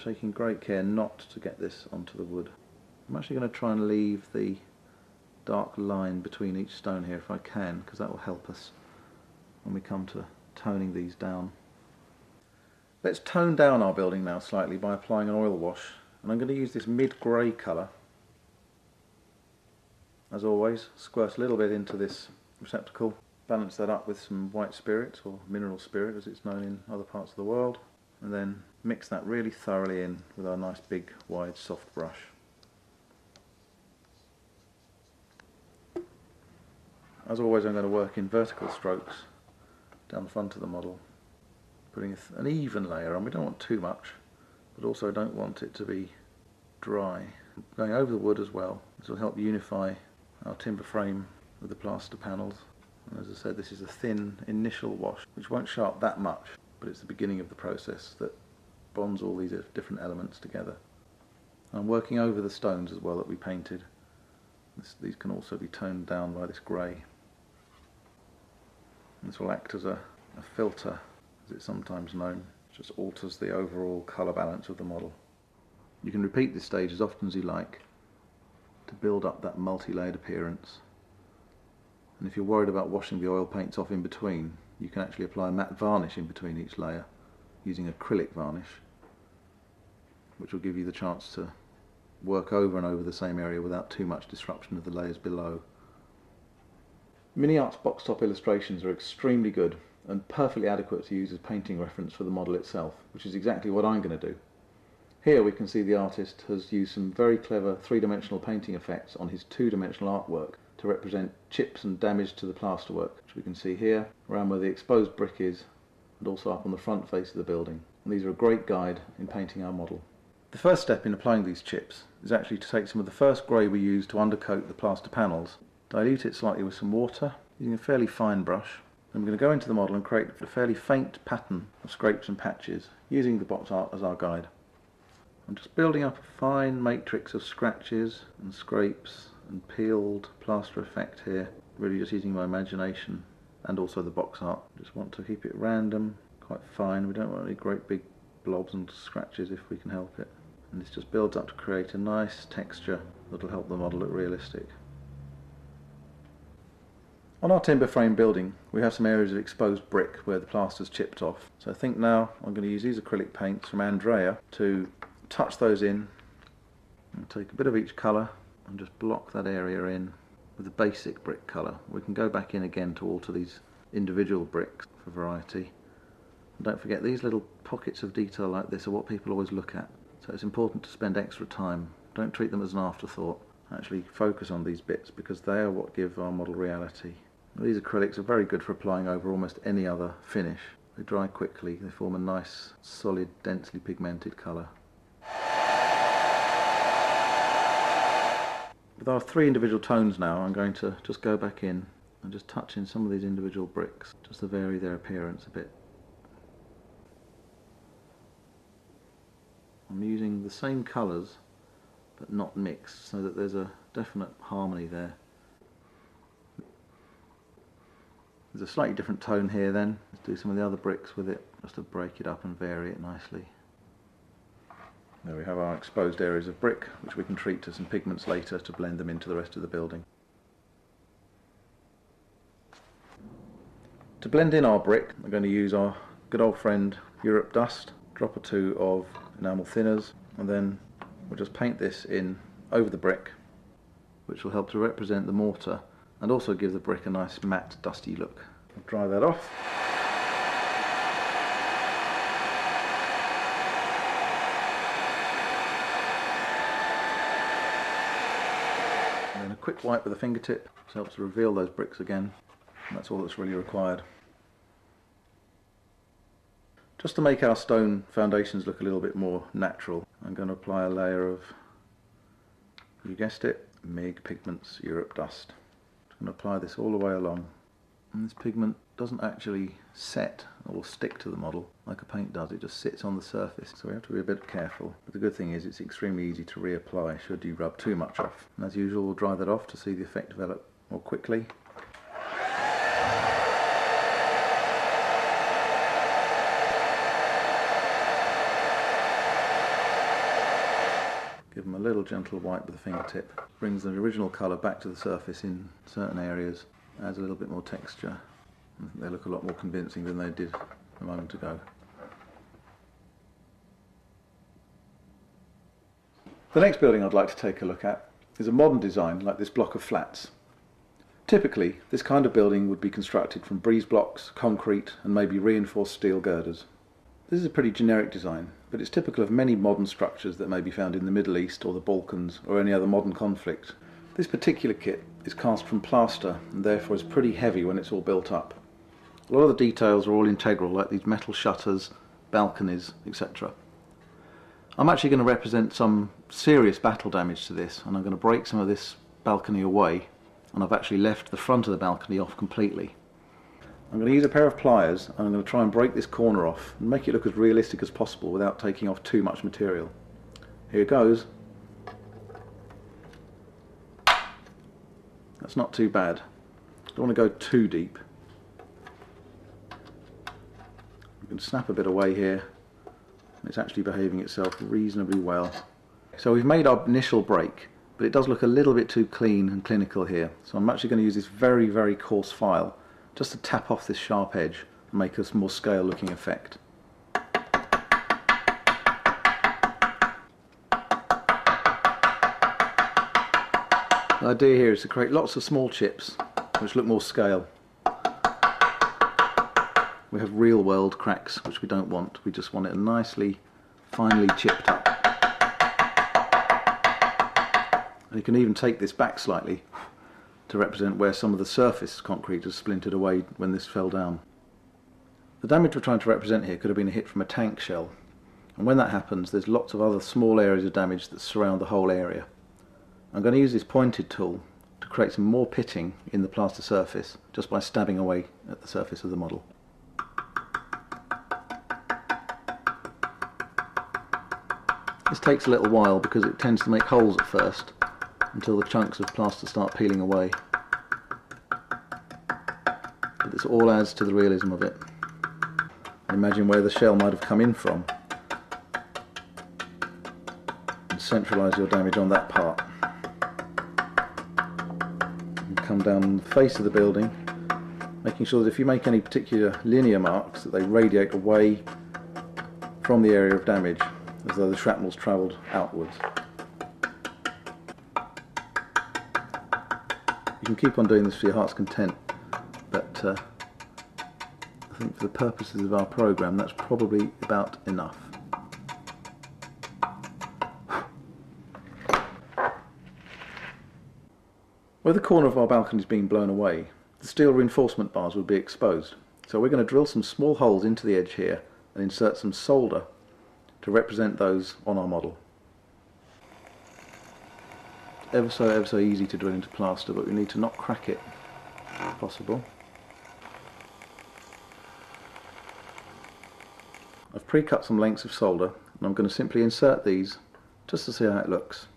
taking great care not to get this onto the wood. I'm actually going to try and leave the dark line between each stone here if I can, because that will help us when we come to toning these down. Let's tone down our building now slightly by applying an oil wash, and I'm going to use this mid-grey colour as always, squirt a little bit into this receptacle, balance that up with some white spirit, or mineral spirit as it's known in other parts of the world, and then mix that really thoroughly in with our nice big wide soft brush. As always, I'm going to work in vertical strokes down the front of the model, putting an even layer on. We don't want too much, but also don't want it to be dry. Going over the wood as well. This will help unify our timber frame with the plaster panels. And as I said, this is a thin initial wash, which won't show up that much, but it's the beginning of the process that bonds all these different elements together. I'm working over the stones as well that we painted. These can also be toned down by this grey. This will act as a filter, as it's sometimes known. It just alters the overall colour balance of the model. You can repeat this stage as often as you like to build up that multi-layered appearance. And if you're worried about washing the oil paints off in between, you can actually apply a matte varnish in between each layer using acrylic varnish, which will give you the chance to work over and over the same area without too much disruption of the layers below. Mini-Art's box top illustrations are extremely good and perfectly adequate to use as painting reference for the model itself, which is exactly what I'm going to do. Here we can see the artist has used some very clever three-dimensional painting effects on his two-dimensional artwork to represent chips and damage to the plasterwork, which we can see here, around where the exposed brick is, and also up on the front face of the building. And these are a great guide in painting our model. The first step in applying these chips is actually to take some of the first grey we used to undercoat the plaster panels, dilute it slightly with some water, using a fairly fine brush. I'm going to go into the model and create a fairly faint pattern of scrapes and patches, using the box art as our guide. I'm just building up a fine matrix of scratches and scrapes and peeled plaster effect here, really just using my imagination and also the box art. Just want to keep it random, quite fine. We don't want any great big blobs and scratches if we can help it. And this just builds up to create a nice texture that will help the model look realistic. On our timber frame building, we have some areas of exposed brick where the plaster's chipped off. So I think now I'm going to use these acrylic paints from Andrea to touch those in, and take a bit of each colour and just block that area in with the basic brick colour. We can go back in again to alter these individual bricks for variety. And don't forget, these little pockets of detail like this are what people always look at, so it's important to spend extra time. Don't treat them as an afterthought. Actually focus on these bits because they are what give our model reality. These acrylics are very good for applying over almost any other finish. They dry quickly, they form a nice, solid, densely pigmented colour. With our three individual tones now, I'm going to just go back in and just touch in some of these individual bricks, just to vary their appearance a bit. I'm using the same colours, but not mixed, so that there's a definite harmony there. There's a slightly different tone here then. Let's do some of the other bricks with it, just to break it up and vary it nicely. There we have our exposed areas of brick, which we can treat to some pigments later to blend them into the rest of the building. To blend in our brick, we're going to use our good old friend Europe Dust, drop or two of enamel thinners, and then we'll just paint this in over the brick, which will help to represent the mortar and also give the brick a nice matte, dusty look. I'll dry that off. Quick wipe with a fingertip, which helps to reveal those bricks again, and that's all that's really required. Just to make our stone foundations look a little bit more natural, I'm going to apply a layer of, you guessed it, MIG Pigments Europe Dust. I'm going to apply this all the way along, and this pigment doesn't actually set or stick to the model like a paint does, it just sits on the surface, so we have to be a bit careful. But the good thing is it's extremely easy to reapply should you rub too much off. And as usual, we'll dry that off to see the effect develop more quickly. Give them a little gentle wipe with the fingertip, brings the original colour back to the surface in certain areas, adds a little bit more texture. I think they look a lot more convincing than they did a moment ago. The next building I'd like to take a look at is a modern design like this block of flats. Typically, this kind of building would be constructed from breeze blocks, concrete and maybe reinforced steel girders. This is a pretty generic design, but it's typical of many modern structures that may be found in the Middle East or the Balkans or any other modern conflict. This particular kit is cast from plaster and therefore is pretty heavy when it's all built up. A lot of the details are all integral, like these metal shutters, balconies, etc. I'm actually going to represent some serious battle damage to this, and I'm going to break some of this balcony away, and I've actually left the front of the balcony off completely. I'm going to use a pair of pliers and I'm going to try and break this corner off and make it look as realistic as possible without taking off too much material. Here it goes. That's not too bad. Don't want to go too deep. You can snap a bit away here. It's actually behaving itself reasonably well. So we've made our initial break, but it does look a little bit too clean and clinical here. So I'm actually going to use this very, very coarse file just to tap off this sharp edge and make a more scale looking effect. The idea here is to create lots of small chips which look more scale. We have real world cracks which we don't want, we just want it nicely, finely chipped up. And you can even take this back slightly to represent where some of the surface concrete has splintered away when this fell down. The damage we're trying to represent here could have been a hit from a tank shell, and when that happens there's lots of other small areas of damage that surround the whole area. I'm going to use this pointed tool to create some more pitting in the plaster surface just by stabbing away at the surface of the model. This takes a little while because it tends to make holes at first, until the chunks of plaster start peeling away. But this all adds to the realism of it. Imagine where the shell might have come in from and centralise your damage on that part. And come down the face of the building, making sure that if you make any particular linear marks that they radiate away from the area of damage as though the shrapnel's travelled outwards. You can keep on doing this for your heart's content, but I think for the purposes of our program that's probably about enough. Where the corner of our balcony is being blown away, the steel reinforcement bars will be exposed. So we're going to drill some small holes into the edge here and insert some solder to represent those on our model. Ever so easy to drill into plaster, but we need to not crack it if possible. I've pre-cut some lengths of solder and I'm going to simply insert these just to see how it looks.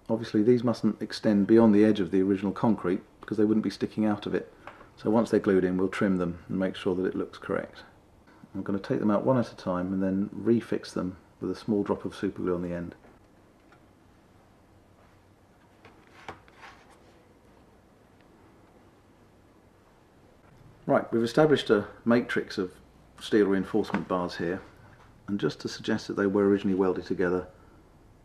Obviously these mustn't extend beyond the edge of the original concrete because they wouldn't be sticking out of it. So once they're glued in we'll trim them and make sure that it looks correct. I'm going to take them out one at a time and then refix them with a small drop of super glue on the end. Right, we've established a matrix of steel reinforcement bars here, and just to suggest that they were originally welded together,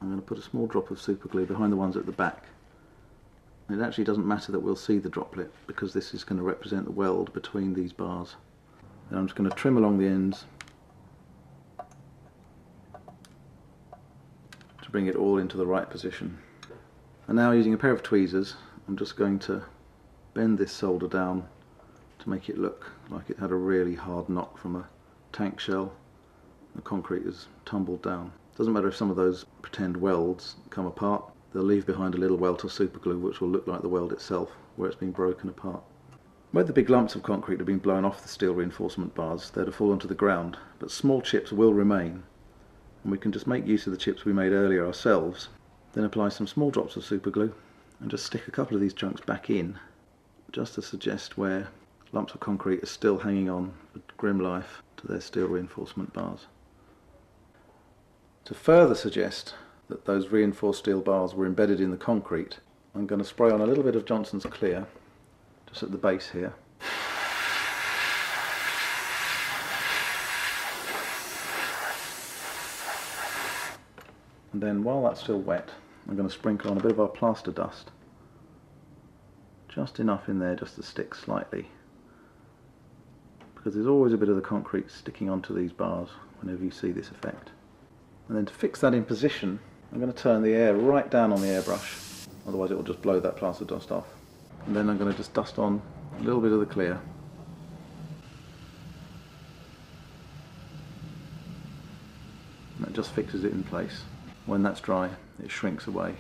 I'm going to put a small drop of super glue behind the ones at the back. And it actually doesn't matter that we'll see the droplet because this is going to represent the weld between these bars. And I'm just going to trim along the ends to bring it all into the right position. And now using a pair of tweezers I'm just going to bend this solder down to make it look like it had a really hard knock from a tank shell. The concrete is tumbled down. Doesn't matter if some of those pretend welds come apart, they'll leave behind a little welt of super glue which will look like the weld itself where it's been broken apart. Where the big lumps of concrete have been blown off the steel reinforcement bars, they're to fall onto the ground, but small chips will remain, and we can just make use of the chips we made earlier ourselves, then apply some small drops of super glue and just stick a couple of these chunks back in just to suggest where lumps of concrete are still hanging on with grim life to their steel reinforcement bars. To further suggest that those reinforced steel bars were embedded in the concrete, I'm going to spray on a little bit of Johnson's Clear just at the base here. And then while that's still wet, I'm going to sprinkle on a bit of our plaster dust. Just enough in there just to stick slightly, because there's always a bit of the concrete sticking onto these bars whenever you see this effect. And then to fix that in position, I'm going to turn the air right down on the airbrush, otherwise it will just blow that plaster dust off. And then I'm going to just dust on a little bit of the clear. And that just fixes it in place. When that's dry, it shrinks away,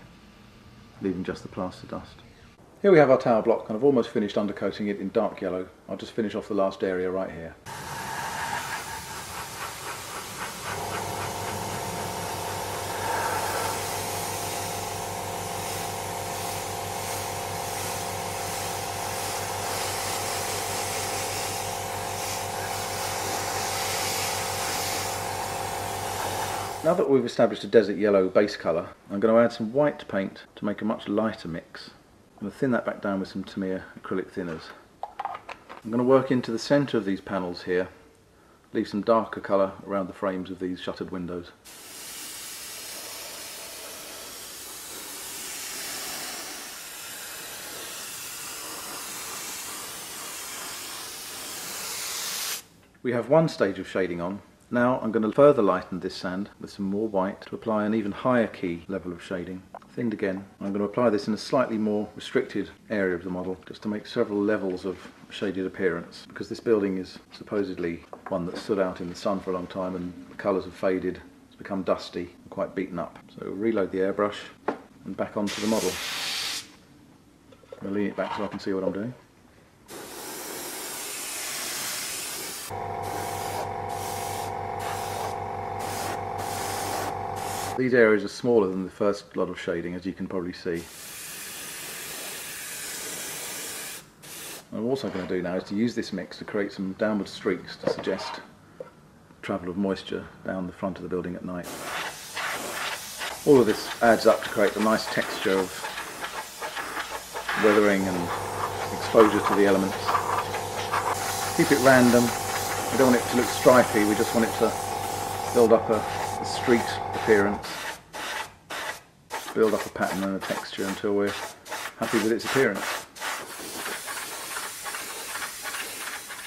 leaving just the plaster dust. Here we have our tower block, and I've almost finished undercoating it in dark yellow. I'll just finish off the last area right here. Now that we've established a desert yellow base colour, I'm going to add some white paint to make a much lighter mix. I'm going to thin that back down with some Tamiya acrylic thinners. I'm going to work into the centre of these panels here, leave some darker colour around the frames of these shuttered windows. We have one stage of shading on. Now I'm going to further lighten this sand with some more white to apply an even higher key level of shading. Thinned again. I'm going to apply this in a slightly more restricted area of the model, just to make several levels of shaded appearance, because this building is supposedly one that stood out in the sun for a long time and the colours have faded, it's become dusty and quite beaten up. So reload the airbrush and back onto the model. I'm going to lean it back so I can see what I'm doing. These areas are smaller than the first lot of shading, as you can probably see. What I'm also going to do now is to use this mix to create some downward streaks to suggest travel of moisture down the front of the building at night. All of this adds up to create a nice texture of weathering and exposure to the elements. Keep it random. We don't want it to look stripy, we just want it to build up a street appearance, build up a pattern and a texture until we're happy with its appearance.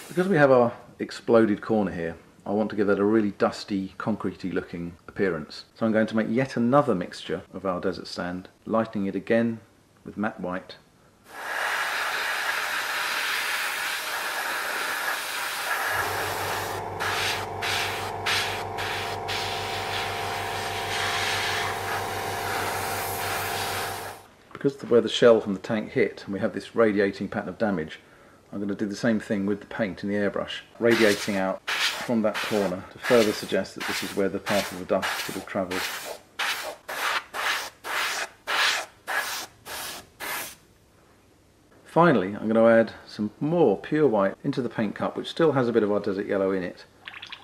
Because we have our exploded corner here, I want to give it a really dusty, concretey looking appearance. So I'm going to make yet another mixture of our desert sand, lightening it again with matte white. Because of where the shell from the tank hit and we have this radiating pattern of damage, I'm going to do the same thing with the paint in the airbrush, radiating out from that corner to further suggest that this is where the path of the dust would have travelled. Finally, I'm going to add some more pure white into the paint cup, which still has a bit of our desert yellow in it,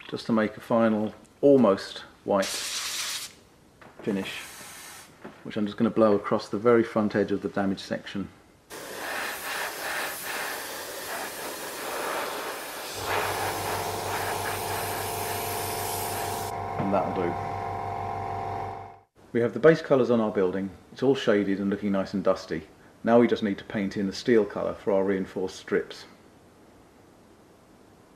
just to make a final almost white finish, which I'm just going to blow across the very front edge of the damaged section. And that'll do. We have the base colours on our building, it's all shaded and looking nice and dusty. Now we just need to paint in the steel colour for our reinforced strips.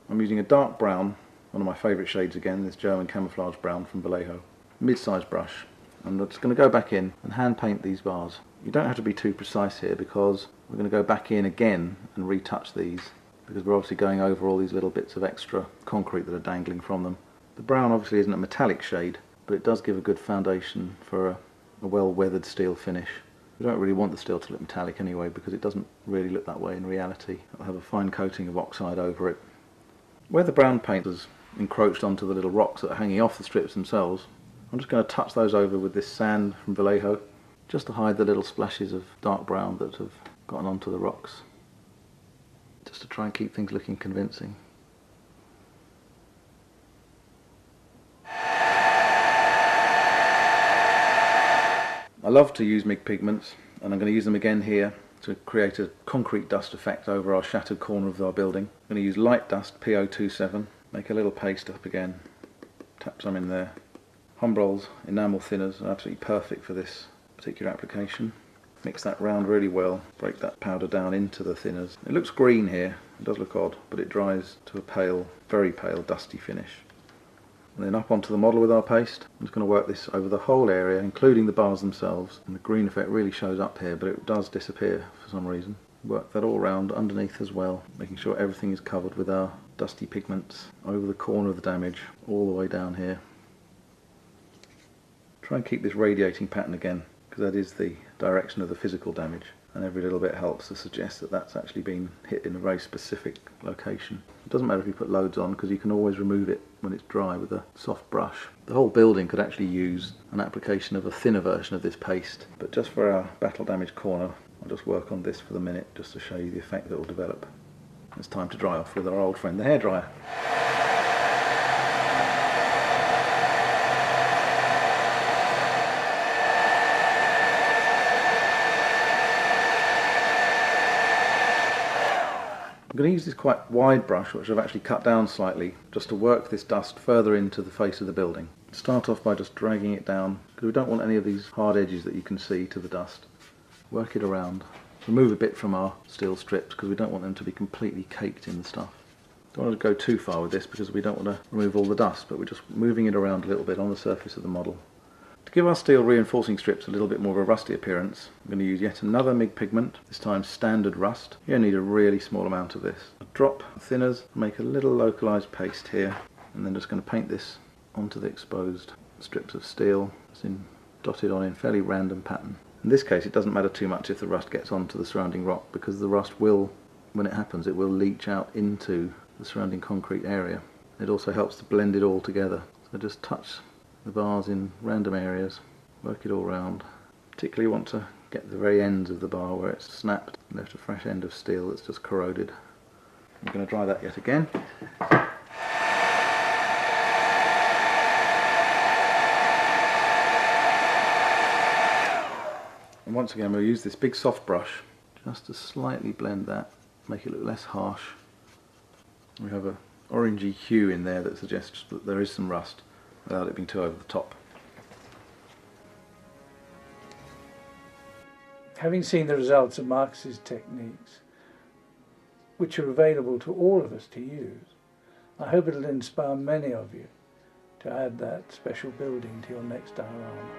I'm using a dark brown, one of my favourite shades again, this German camouflage brown from Vallejo. Mid-sized brush. I'm just going to go back in and hand paint these bars. You don't have to be too precise here, because we're going to go back in again and retouch these, because we're obviously going over all these little bits of extra concrete that are dangling from them. The brown obviously isn't a metallic shade, but it does give a good foundation for a well-weathered steel finish. We don't really want the steel to look metallic anyway, because it doesn't really look that way in reality. It'll have a fine coating of oxide over it. Where the brown paint has encroached onto the little rocks that are hanging off the strips themselves, I'm just going to touch those over with this sand from Vallejo, just to hide the little splashes of dark brown that have gotten onto the rocks, just to try and keep things looking convincing. I love to use MIG pigments, and I'm going to use them again here to create a concrete dust effect over our shattered corner of our building. I'm going to use light dust PO27, make a little paste up again, tap some in there. Humbrol's enamel thinners are absolutely perfect for this particular application. Mix that round really well, break that powder down into the thinners. It looks green here, it does look odd, but it dries to a pale, very pale, dusty finish. And then up onto the model with our paste. I'm just going to work this over the whole area, including the bars themselves. And the green effect really shows up here, but it does disappear for some reason. Work that all around underneath as well, making sure everything is covered with our dusty pigments over the corner of the damage, all the way down here. Try and keep this radiating pattern again, because that is the direction of the physical damage, and every little bit helps to suggest that that's actually been hit in a very specific location. It doesn't matter if you put loads on, because you can always remove it when it's dry with a soft brush. The whole building could actually use an application of a thinner version of this paste, but just for our battle damaged corner, I'll just work on this for the minute just to show you the effect that will develop. It's time to dry off with our old friend the hairdryer. I'm going to use this quite wide brush, which I've actually cut down slightly, just to work this dust further into the face of the building. Start off by just dragging it down, because we don't want any of these hard edges that you can see to the dust. Work it around. Remove a bit from our steel strips, because we don't want them to be completely caked in the stuff. Don't want to go too far with this, because we don't want to remove all the dust, but we're just moving it around a little bit on the surface of the model. To give our steel reinforcing strips a little bit more of a rusty appearance, I'm going to use yet another MIG pigment, this time standard rust. You only need a really small amount of this. A drop of thinners, make a little localised paste here, and then just going to paint this onto the exposed strips of steel. It's dotted on in fairly random pattern. In this case it doesn't matter too much if the rust gets onto the surrounding rock, because the rust will, when it happens, it will leach out into the surrounding concrete area. It also helps to blend it all together. So just touch the bars in random areas, work it all round. Particularly want to get the very ends of the bar where it's snapped and left a fresh end of steel that's just corroded. I'm going to dry that yet again. And once again we'll use this big soft brush just to slightly blend that, make it look less harsh. We have a orangey hue in there that suggests that there is some rust, without it being too over the top.
Having seen the results of Marcus's techniques, which are available to all of us to use, I hope it'll inspire many of you to add that special building to your next diorama.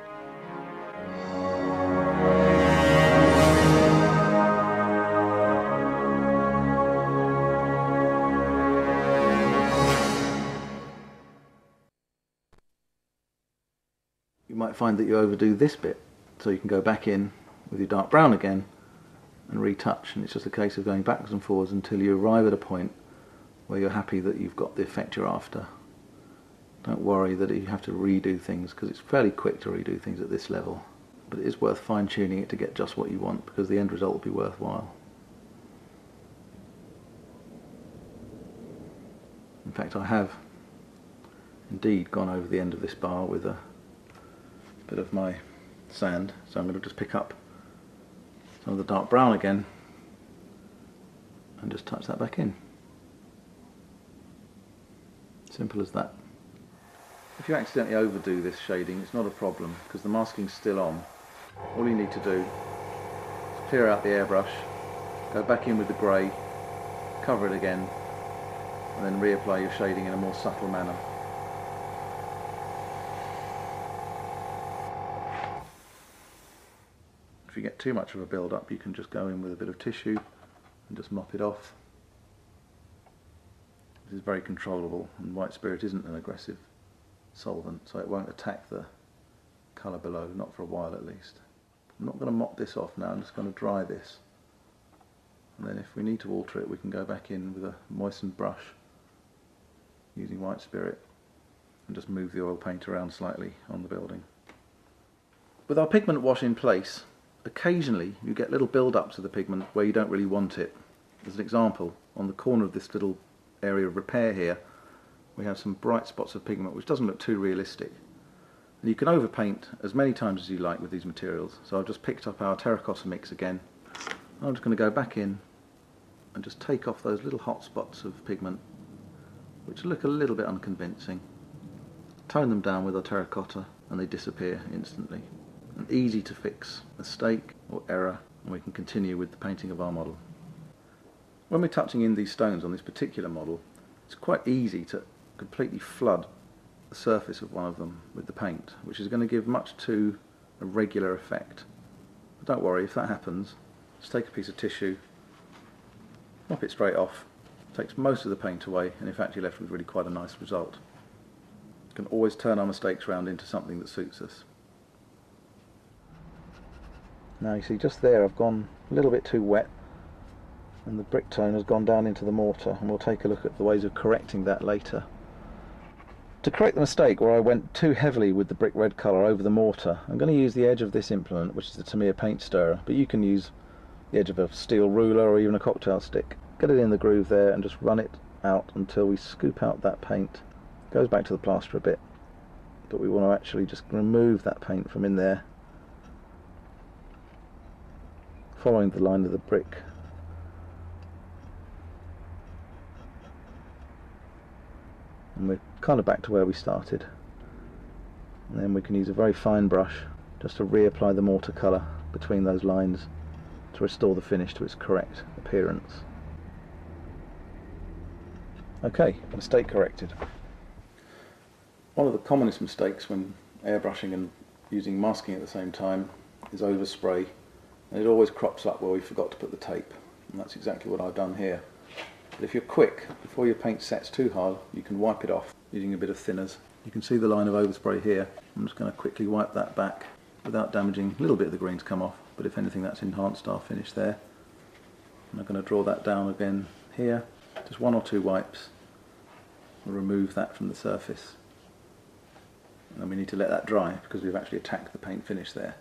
You might find that you overdo this bit, so you can go back in with your dark brown again and retouch, and it's just a case of going backwards and forwards until you arrive at a point where you're happy that you've got the effect you're after. Don't worry that you have to redo things, because it's fairly quick to redo things at this level, but it is worth fine-tuning it to get just what you want, because the end result will be worthwhile. In fact, I have indeed gone over the end of this bar with a bit of my sand, so I'm going to just pick up some of the dark brown again and just touch that back in. Simple as that. If you accidentally overdo this shading, it's not a problem, because the masking's still on. All you need to do is clear out the airbrush, go back in with the grey, cover it again, and then reapply your shading in a more subtle manner. If you get too much of a build-up, you can just go in with a bit of tissue and just mop it off. This is very controllable, and white spirit isn't an aggressive solvent, so it won't attack the colour below, not for a while at least. I'm not going to mop this off now, I'm just going to dry this, and then if we need to alter it we can go back in with a moistened brush using white spirit and just move the oil paint around slightly on the building. With our pigment wash in place, occasionally you get little build-ups of the pigment where you don't really want it. As an example, on the corner of this little area of repair here, we have some bright spots of pigment which doesn't look too realistic. And you can overpaint as many times as you like with these materials, so I've just picked up our terracotta mix again. I'm just going to go back in and just take off those little hot spots of pigment which look a little bit unconvincing. Tone them down with our terracotta and they disappear instantly. an easy to fix mistake or error, and we can continue with the painting of our model. When we're touching in these stones on this particular model, it's quite easy to completely flood the surface of one of them with the paint, which is going to give much too a regular effect. But don't worry, if that happens, just take a piece of tissue, mop it straight off, takes most of the paint away, and in fact you're left with really quite a nice result. You can always turn our mistakes around into something that suits us. Now you see just there I've gone a little bit too wet, and the brick tone has gone down into the mortar, and we'll take a look at the ways of correcting that later. To correct the mistake where I went too heavily with the brick red colour over the mortar, I'm going to use the edge of this implement, which is the Tamiya paint stirrer, but you can use the edge of a steel ruler or even a cocktail stick. Get it in the groove there and just run it out until we scoop out that paint. It goes back to the plaster a bit, but we want to actually just remove that paint from in there, following the line of the brick. And we're kind of back to where we started. And then we can use a very fine brush just to reapply the mortar colour between those lines to restore the finish to its correct appearance. Okay, mistake corrected. One of the commonest mistakes when airbrushing and using masking at the same time is overspray, and it always crops up where we forgot to put the tape, and that's exactly what I've done here. But if you're quick, before your paint sets too hard, you can wipe it off using a bit of thinners. You can see the line of overspray here. I'm just going to quickly wipe that back without damaging. A little bit of the green's come off, but if anything that's enhanced our finish there. And I'm going to draw that down again here. Just one or two wipes will remove that from the surface. And then we need to let that dry because we've actually attacked the paint finish there.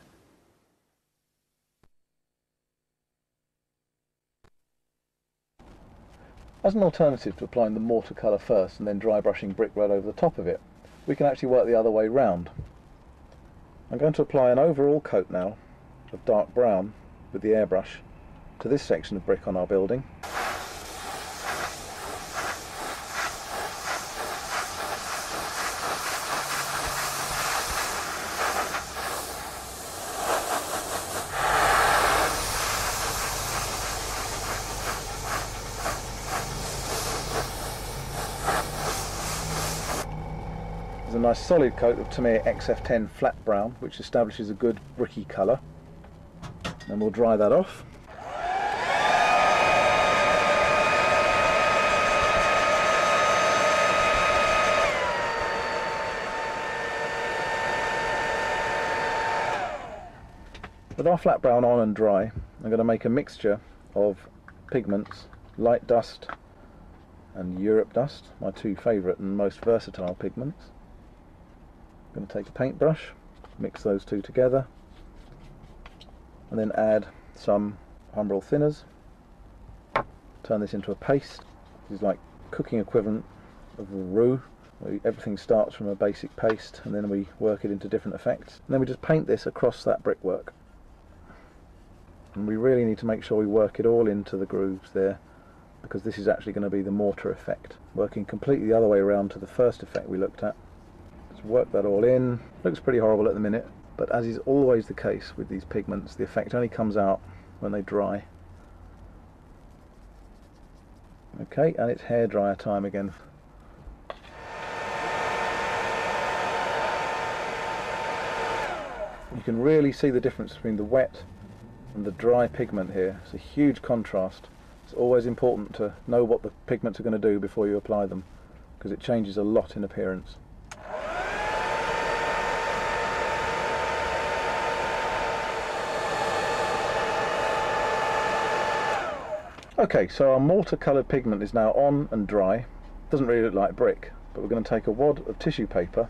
As an alternative to applying the mortar colour first and then dry brushing brick red over the top of it, we can actually work the other way round. I'm going to apply an overall coat now of dark brown with the airbrush to this section of brick on our building. A nice solid coat of Tamiya XF10 flat brown, which establishes a good bricky colour. Then we'll dry that off. With our flat brown on and dry, I'm going to make a mixture of pigments, light dust and Europe dust, my two favourite and most versatile pigments. I'm going to take a paintbrush, mix those two together, and then add some umbral thinners. Turn this into a paste. This is like cooking equivalent of a roux. Everything starts from a basic paste and then we work it into different effects. And then we just paint this across that brickwork. And we really need to make sure we work it all into the grooves there, because this is actually going to be the mortar effect, working completely the other way around to the first effect we looked at. Work that all in. Looks pretty horrible at the minute, but as is always the case with these pigments, the effect only comes out when they dry. Okay, and it's hairdryer time again. You can really see the difference between the wet and the dry pigment here. It's a huge contrast. It's always important to know what the pigments are going to do before you apply them, because it changes a lot in appearance. Okay, so our mortar coloured pigment is now on and dry. Doesn't really look like brick, but we're going to take a wad of tissue paper.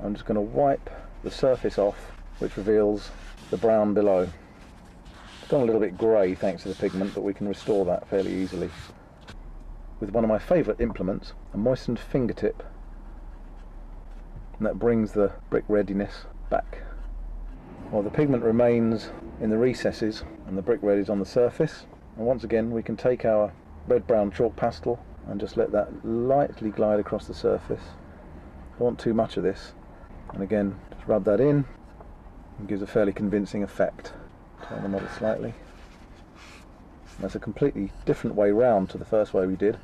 I'm just going to wipe the surface off, which reveals the brown below. It's gone a little bit grey thanks to the pigment, but we can restore that fairly easily with one of my favourite implements, a moistened fingertip, and that brings the brick readiness back. While the pigment remains in the recesses and the brick red is on the surface. And once again we can take our red-brown chalk pastel and just let that lightly glide across the surface. Don't want too much of this. And again, just rub that in. and gives a fairly convincing effect. Turn the model slightly. And that's a completely different way round to the first way we did,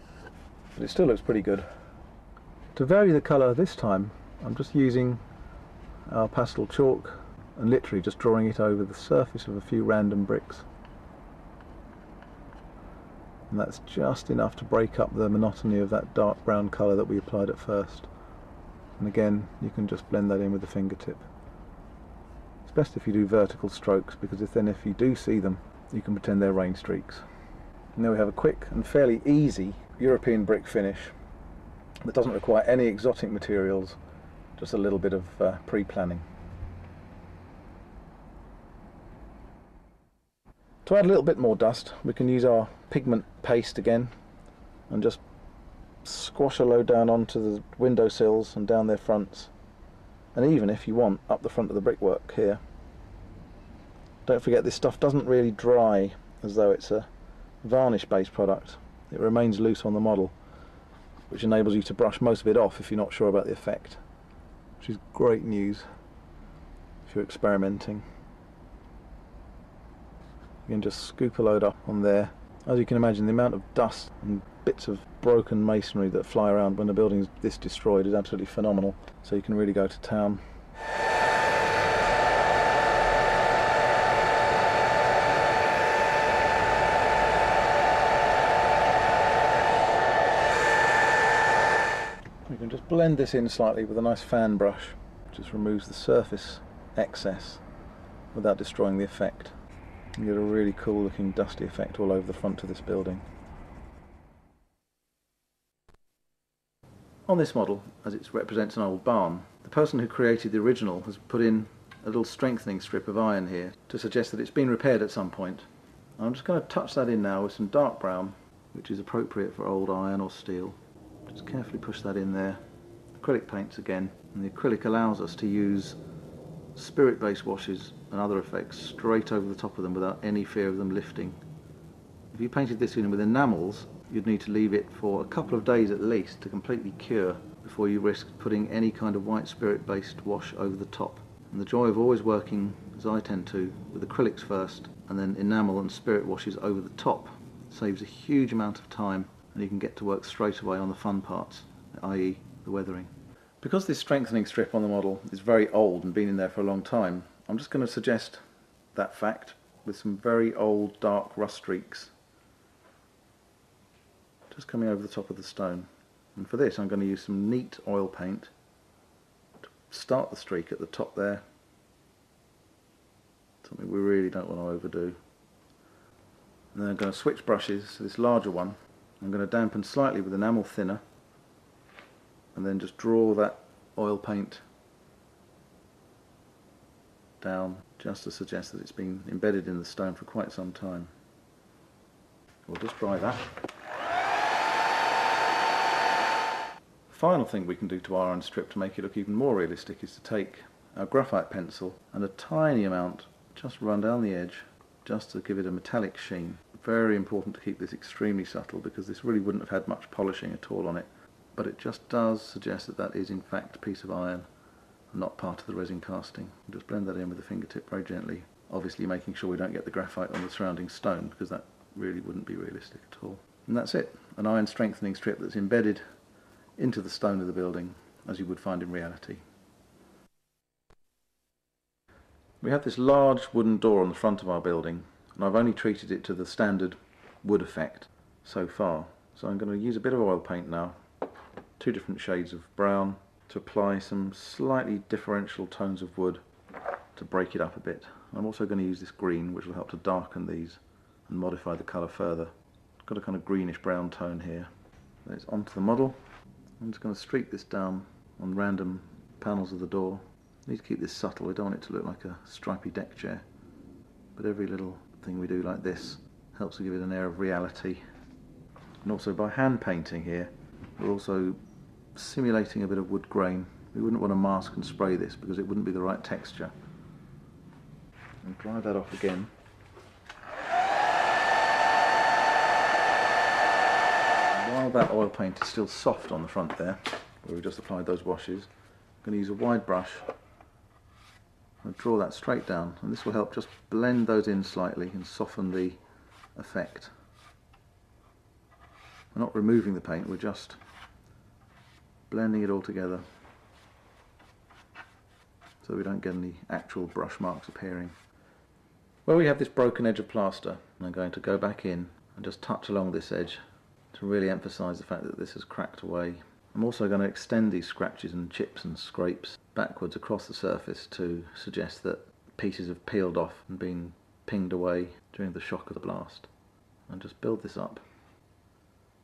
but it still looks pretty good. To vary the colour this time, I'm just using our pastel chalk and literally just drawing it over the surface of a few random bricks. And that's just enough to break up the monotony of that dark brown colour that we applied at first. And again, you can just blend that in with the fingertip. It's best if you do vertical strokes, because if you do see them, you can pretend they're rain streaks. And then we have a quick and fairly easy European brick finish that doesn't require any exotic materials, just a little bit of pre-planning. To add a little bit more dust, we can use our pigment paste again and just squash a load down onto the windowsills and down their fronts, and even, if you want, up the front of the brickwork here. Don't forget, this stuff doesn't really dry as though it's a varnish based product. It remains loose on the model, which enables you to brush most of it off if you're not sure about the effect, which is great news if you're experimenting. You can just scoop a load up on there. As you can imagine, the amount of dust and bits of broken masonry that fly around when a building is this destroyed is absolutely phenomenal, so you can really go to town. You can just blend this in slightly with a nice fan brush, just removes the surface excess without destroying the effect. You get a really cool looking dusty effect all over the front of this building. On this model, as it represents an old barn, the person who created the original has put in a little strengthening strip of iron here to suggest that it's been repaired at some point. I'm just going to touch that in now with some dark brown, which is appropriate for old iron or steel. Just carefully push that in there. Acrylic paints again, and the acrylic allows us to use spirit-based washes and other effects straight over the top of them without any fear of them lifting. If you painted this in with enamels, you'd need to leave it for a couple of days at least to completely cure before you risk putting any kind of white spirit-based wash over the top. And the joy of always working, as I tend to, with acrylics first and then enamel and spirit washes over the top saves a huge amount of time, and you can get to work straight away on the fun parts, i.e. the weathering. Because this strengthening strip on the model is very old and been in there for a long time, I'm just going to suggest that fact with some very old dark rust streaks just coming over the top of the stone. And for this I'm going to use some neat oil paint to start the streak at the top there, something we really don't want to overdo. And then I'm going to switch brushes to this larger one. I'm going to dampen slightly with enamel thinner and then just draw that oil paint down just to suggest that it's been embedded in the stone for quite some time. We'll just dry that. Final thing we can do to our iron strip to make it look even more realistic is to take our graphite pencil and a tiny amount just run down the edge just to give it a metallic sheen. Very important to keep this extremely subtle, because this really wouldn't have had much polishing at all on it. But it just does suggest that that is in fact a piece of iron and not part of the resin casting. Just blend that in with the fingertip very gently, obviously making sure we don't get the graphite on the surrounding stone, because that really wouldn't be realistic at all. And that's it, an iron strengthening strip that's embedded into the stone of the building as you would find in reality. We have this large wooden door on the front of our building, and I've only treated it to the standard wood effect so far. So I'm going to use a bit of oil paint now, 2 different shades of brown, to apply some slightly differential tones of wood to break it up a bit. I'm also going to use this green, which will help to darken these and modify the colour further. It's got a kind of greenish brown tone here. It's onto the model. I'm just going to streak this down on random panels of the door. I need to keep this subtle, we don't want it to look like a stripy deck chair. But every little thing we do like this helps to give it an air of reality. And also by hand painting here, we're also simulating a bit of wood grain. We wouldn't want to mask and spray this because it wouldn't be the right texture. And dry that off again. And while that oil paint is still soft on the front there, where we just applied those washes, I'm going to use a wide brush I'll draw that straight down, and this will help just blend those in slightly and soften the effect. We're not removing the paint, we're just blending it all together so we don't get any actual brush marks appearing. Where we have this broken edge of plaster, I'm going to go back in and just touch along this edge to really emphasise the fact that this has cracked away. I'm also going to extend these scratches and chips and scrapes backwards across the surface to suggest that pieces have peeled off and been pinged away during the shock of the blast. And just build this up,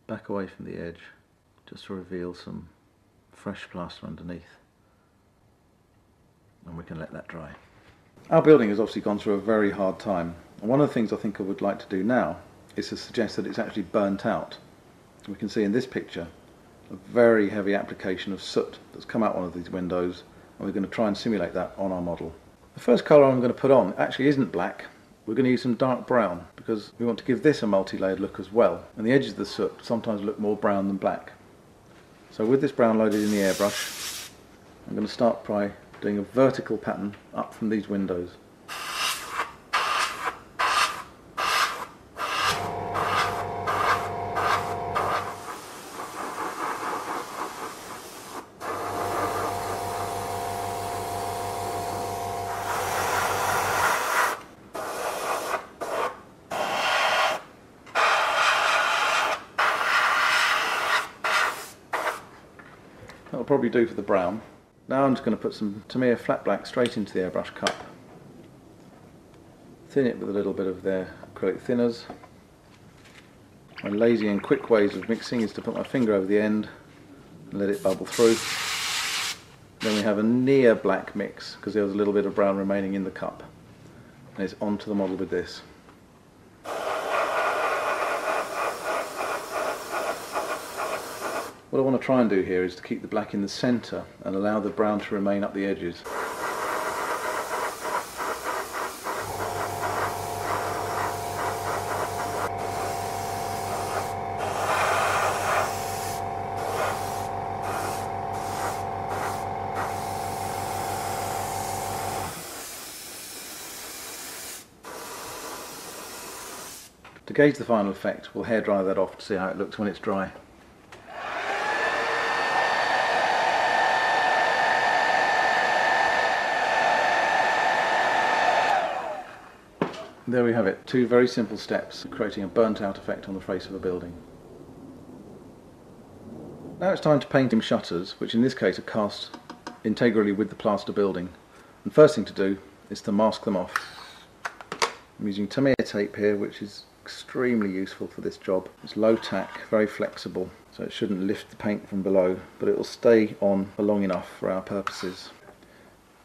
back away from the edge, just to reveal some fresh plaster underneath. And we can let that dry. Our building has obviously gone through a very hard time, and one of the things I think I would like to do now is to suggest that it's actually burnt out. We can see in this picture a very heavy application of soot that's come out one of these windows, and we're going to try and simulate that on our model. The first colour I'm going to put on actually isn't black. We're going to use some dark brown because we want to give this a multi-layered look as well, and the edges of the soot sometimes look more brown than black. So with this brown loaded in the airbrush, I'm going to start by doing a vertical pattern up from these windows. That'll probably do for the brown. Now I'm just going to put some Tamiya flat black straight into the airbrush cup. Thin it with a little bit of their acrylic thinners. My lazy and quick ways of mixing is to put my finger over the end and let it bubble through. Then we have a near black mix because there was a little bit of brown remaining in the cup. And it's onto the model with this. What I want to try and do here is to keep the black in the centre and allow the brown to remain up the edges. To gauge the final effect, we'll hair dry that off to see how it looks when it's dry. There we have it, two very simple steps creating a burnt out effect on the face of a building. Now it's time to paint in shutters, which in this case are cast integrally with the plaster building. And first thing to do is to mask them off. I'm using Tamiya tape here, which is extremely useful for this job. It's low tack, very flexible, so it shouldn't lift the paint from below, but it will stay on for long enough for our purposes.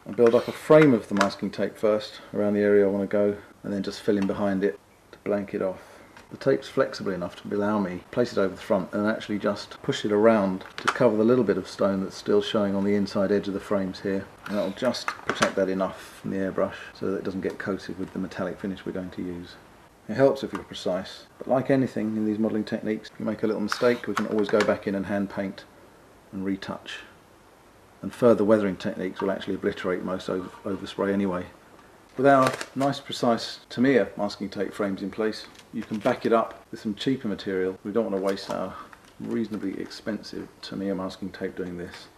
I'll build up a frame of the masking tape first around the area I want to go, and then just fill in behind it to blank it off. The tape's flexible enough to allow me to place it over the front and actually just push it around to cover the little bit of stone that's still showing on the inside edge of the frames here. And that'll just protect that enough from the airbrush so that it doesn't get coated with the metallic finish we're going to use. It helps if you're precise, but like anything in these modelling techniques, if you make a little mistake, we can always go back in and hand paint and retouch. And further weathering techniques will actually obliterate most overspray anyway. With our nice precise Tamiya masking tape frames in place, you can back it up with some cheaper material. We don't want to waste our reasonably expensive Tamiya masking tape doing this.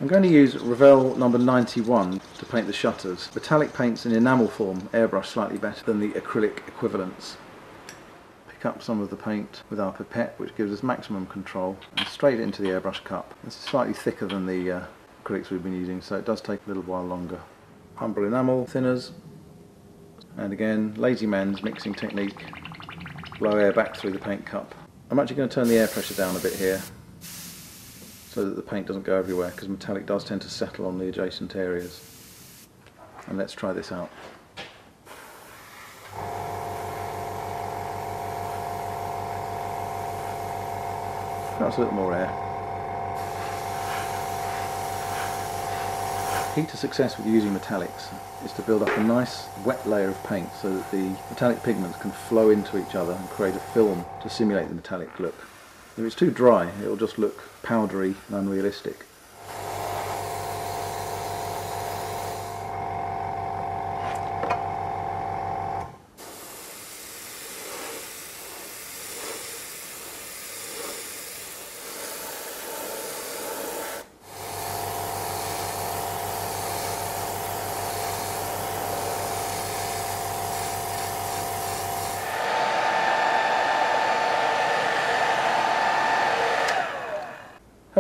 I'm going to use Revell number 91 to paint the shutters. Metallic paints in enamel form airbrush slightly better than the acrylic equivalents. Pick up some of the paint with our pipette, which gives us maximum control, and straight into the airbrush cup. This is slightly thicker than the acrylics we've been using, so it does take a little while longer. Humble enamel thinners, and again, lazy man's mixing technique. Blow air back through the paint cup. I'm actually going to turn the air pressure down a bit here so that the paint doesn't go everywhere, because metallic does tend to settle on the adjacent areas. And let's try this out. Perhaps a little more air. Key to success with using metallics is to build up a nice wet layer of paint so that the metallic pigments can flow into each other and create a film to simulate the metallic look. If it's too dry, it will just look powdery and unrealistic.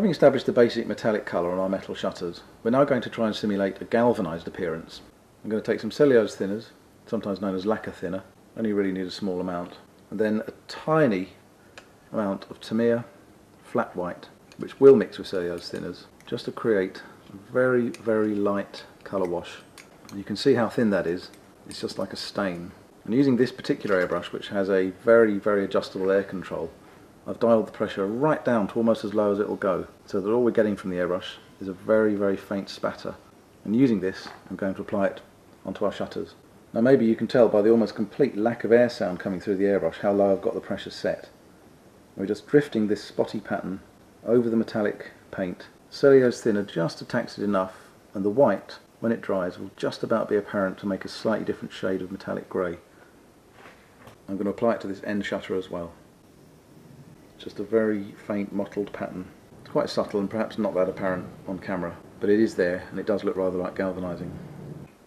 Having established the basic metallic colour on our metal shutters, we're now going to try and simulate a galvanised appearance. I'm going to take some cellulose thinners, sometimes known as lacquer thinner, only really need a small amount, and then a tiny amount of Tamiya flat white, which will mix with cellulose thinners, just to create a very, very light colour wash. You can see how thin that is. It's just like a stain. And using this particular airbrush, which has a very, very adjustable air control, I've dialed the pressure right down to almost as low as it will go, so that all we're getting from the airbrush is a very, very faint spatter. And using this, I'm going to apply it onto our shutters. Now maybe you can tell by the almost complete lack of air sound coming through the airbrush how low I've got the pressure set. We're just drifting this spotty pattern over the metallic paint. Cellulose thinner just attacks it enough, and the white, when it dries, will just about be apparent to make a slightly different shade of metallic grey. I'm going to apply it to this end shutter as well. Just a very faint mottled pattern. It's quite subtle and perhaps not that apparent on camera, but it is there and it does look rather like galvanising.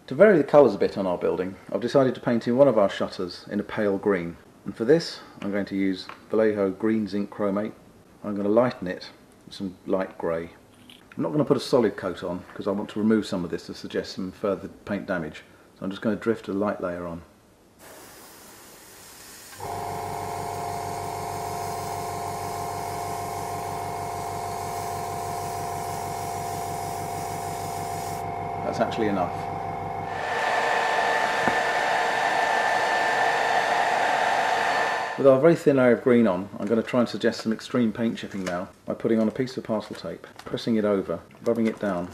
To vary the colours a bit on our building, I've decided to paint in one of our shutters in a pale green. And for this, I'm going to use Vallejo Green Zinc Chromate. I'm going to lighten it with some light grey. I'm not going to put a solid coat on because I want to remove some of this to suggest some further paint damage. So I'm just going to drift a light layer on. That's actually enough. With our very thin layer of green on, I'm going to try and suggest some extreme paint chipping now by putting on a piece of parcel tape, pressing it over, rubbing it down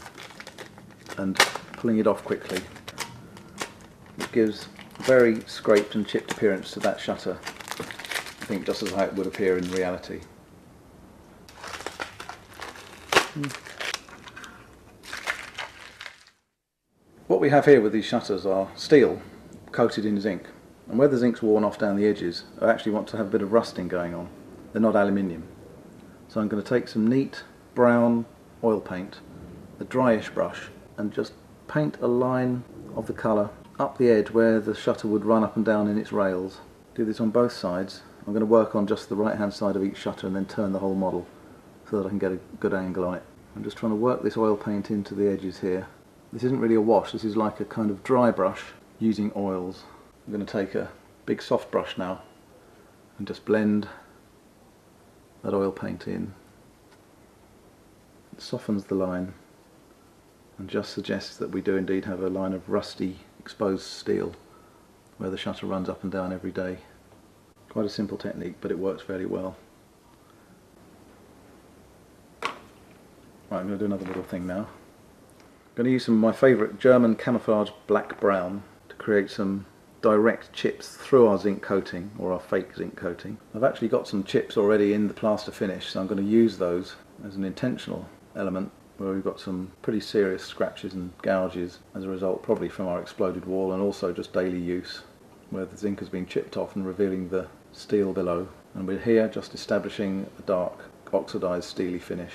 and pulling it off quickly. It gives a very scraped and chipped appearance to that shutter, I think just as how it would appear in reality. What we have here with these shutters are steel coated in zinc, and where the zinc's worn off down the edges, I actually want to have a bit of rusting going on. They're not aluminium. So I'm going to take some neat brown oil paint, a dryish brush, and just paint a line of the colour up the edge where the shutter would run up and down in its rails. Do this on both sides. I'm going to work on just the right hand side of each shutter and then turn the whole model so that I can get a good angle on it. I'm just trying to work this oil paint into the edges here. This isn't really a wash, this is like a kind of dry brush using oils. I'm going to take a big soft brush now and just blend that oil paint in. It softens the line and just suggests that we do indeed have a line of rusty exposed steel where the shutter runs up and down every day. Quite a simple technique, but it works fairly well. Right, I'm going to do another little thing now. I'm going to use some of my favourite German camouflage black brown to create some direct chips through our zinc coating, or our fake zinc coating. I've actually got some chips already in the plaster finish, so I'm going to use those as an intentional element where we've got some pretty serious scratches and gouges as a result, probably from our exploded wall and also just daily use, where the zinc has been chipped off and revealing the steel below. And we're here just establishing a dark oxidised steely finish.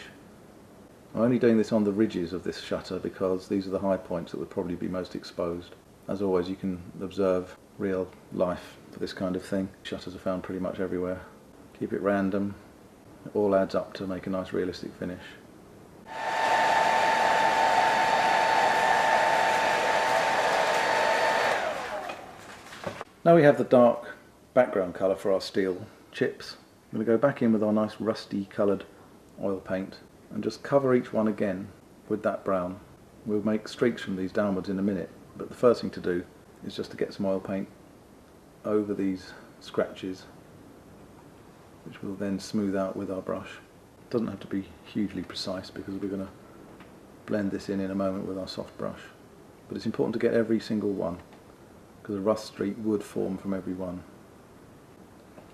I'm only doing this on the ridges of this shutter because these are the high points that would probably be most exposed. As always, you can observe real life for this kind of thing. Shutters are found pretty much everywhere. Keep it random. It all adds up to make a nice realistic finish. Now we have the dark background colour for our steel chips. I'm going to go back in with our nice rusty coloured oil paint and just cover each one again with that brown. We'll make streaks from these downwards in a minute, but the first thing to do is just to get some oil paint over these scratches, which we'll then smooth out with our brush. It doesn't have to be hugely precise because we're going to blend this in a moment with our soft brush, but it's important to get every single one because a rust streak would form from every one.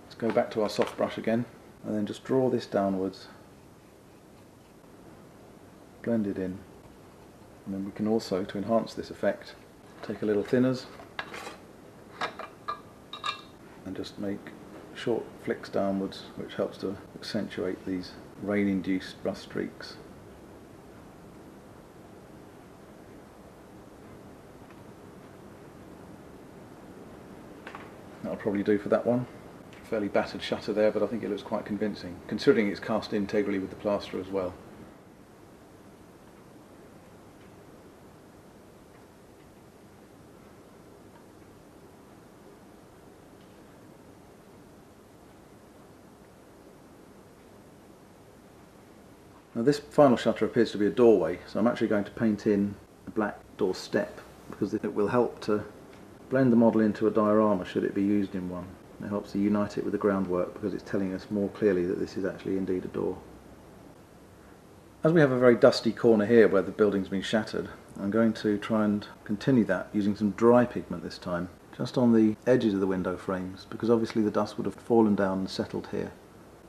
Let's go back to our soft brush again and then just draw this downwards, blend it in, and then we can also, to enhance this effect, take a little thinners and just make short flicks downwards, which helps to accentuate these rain-induced rust streaks. That'll probably do for that one. Fairly battered shutter there, but I think it looks quite convincing, considering it's cast integrally with the plaster as well. Now this final shutter appears to be a doorway, so I'm actually going to paint in a black door step because it will help to blend the model into a diorama should it be used in one. It helps to unite it with the groundwork because it's telling us more clearly that this is actually indeed a door. As we have a very dusty corner here where the building's been shattered, I'm going to try and continue that using some dry pigment this time, just on the edges of the window frames, because obviously the dust would have fallen down and settled here.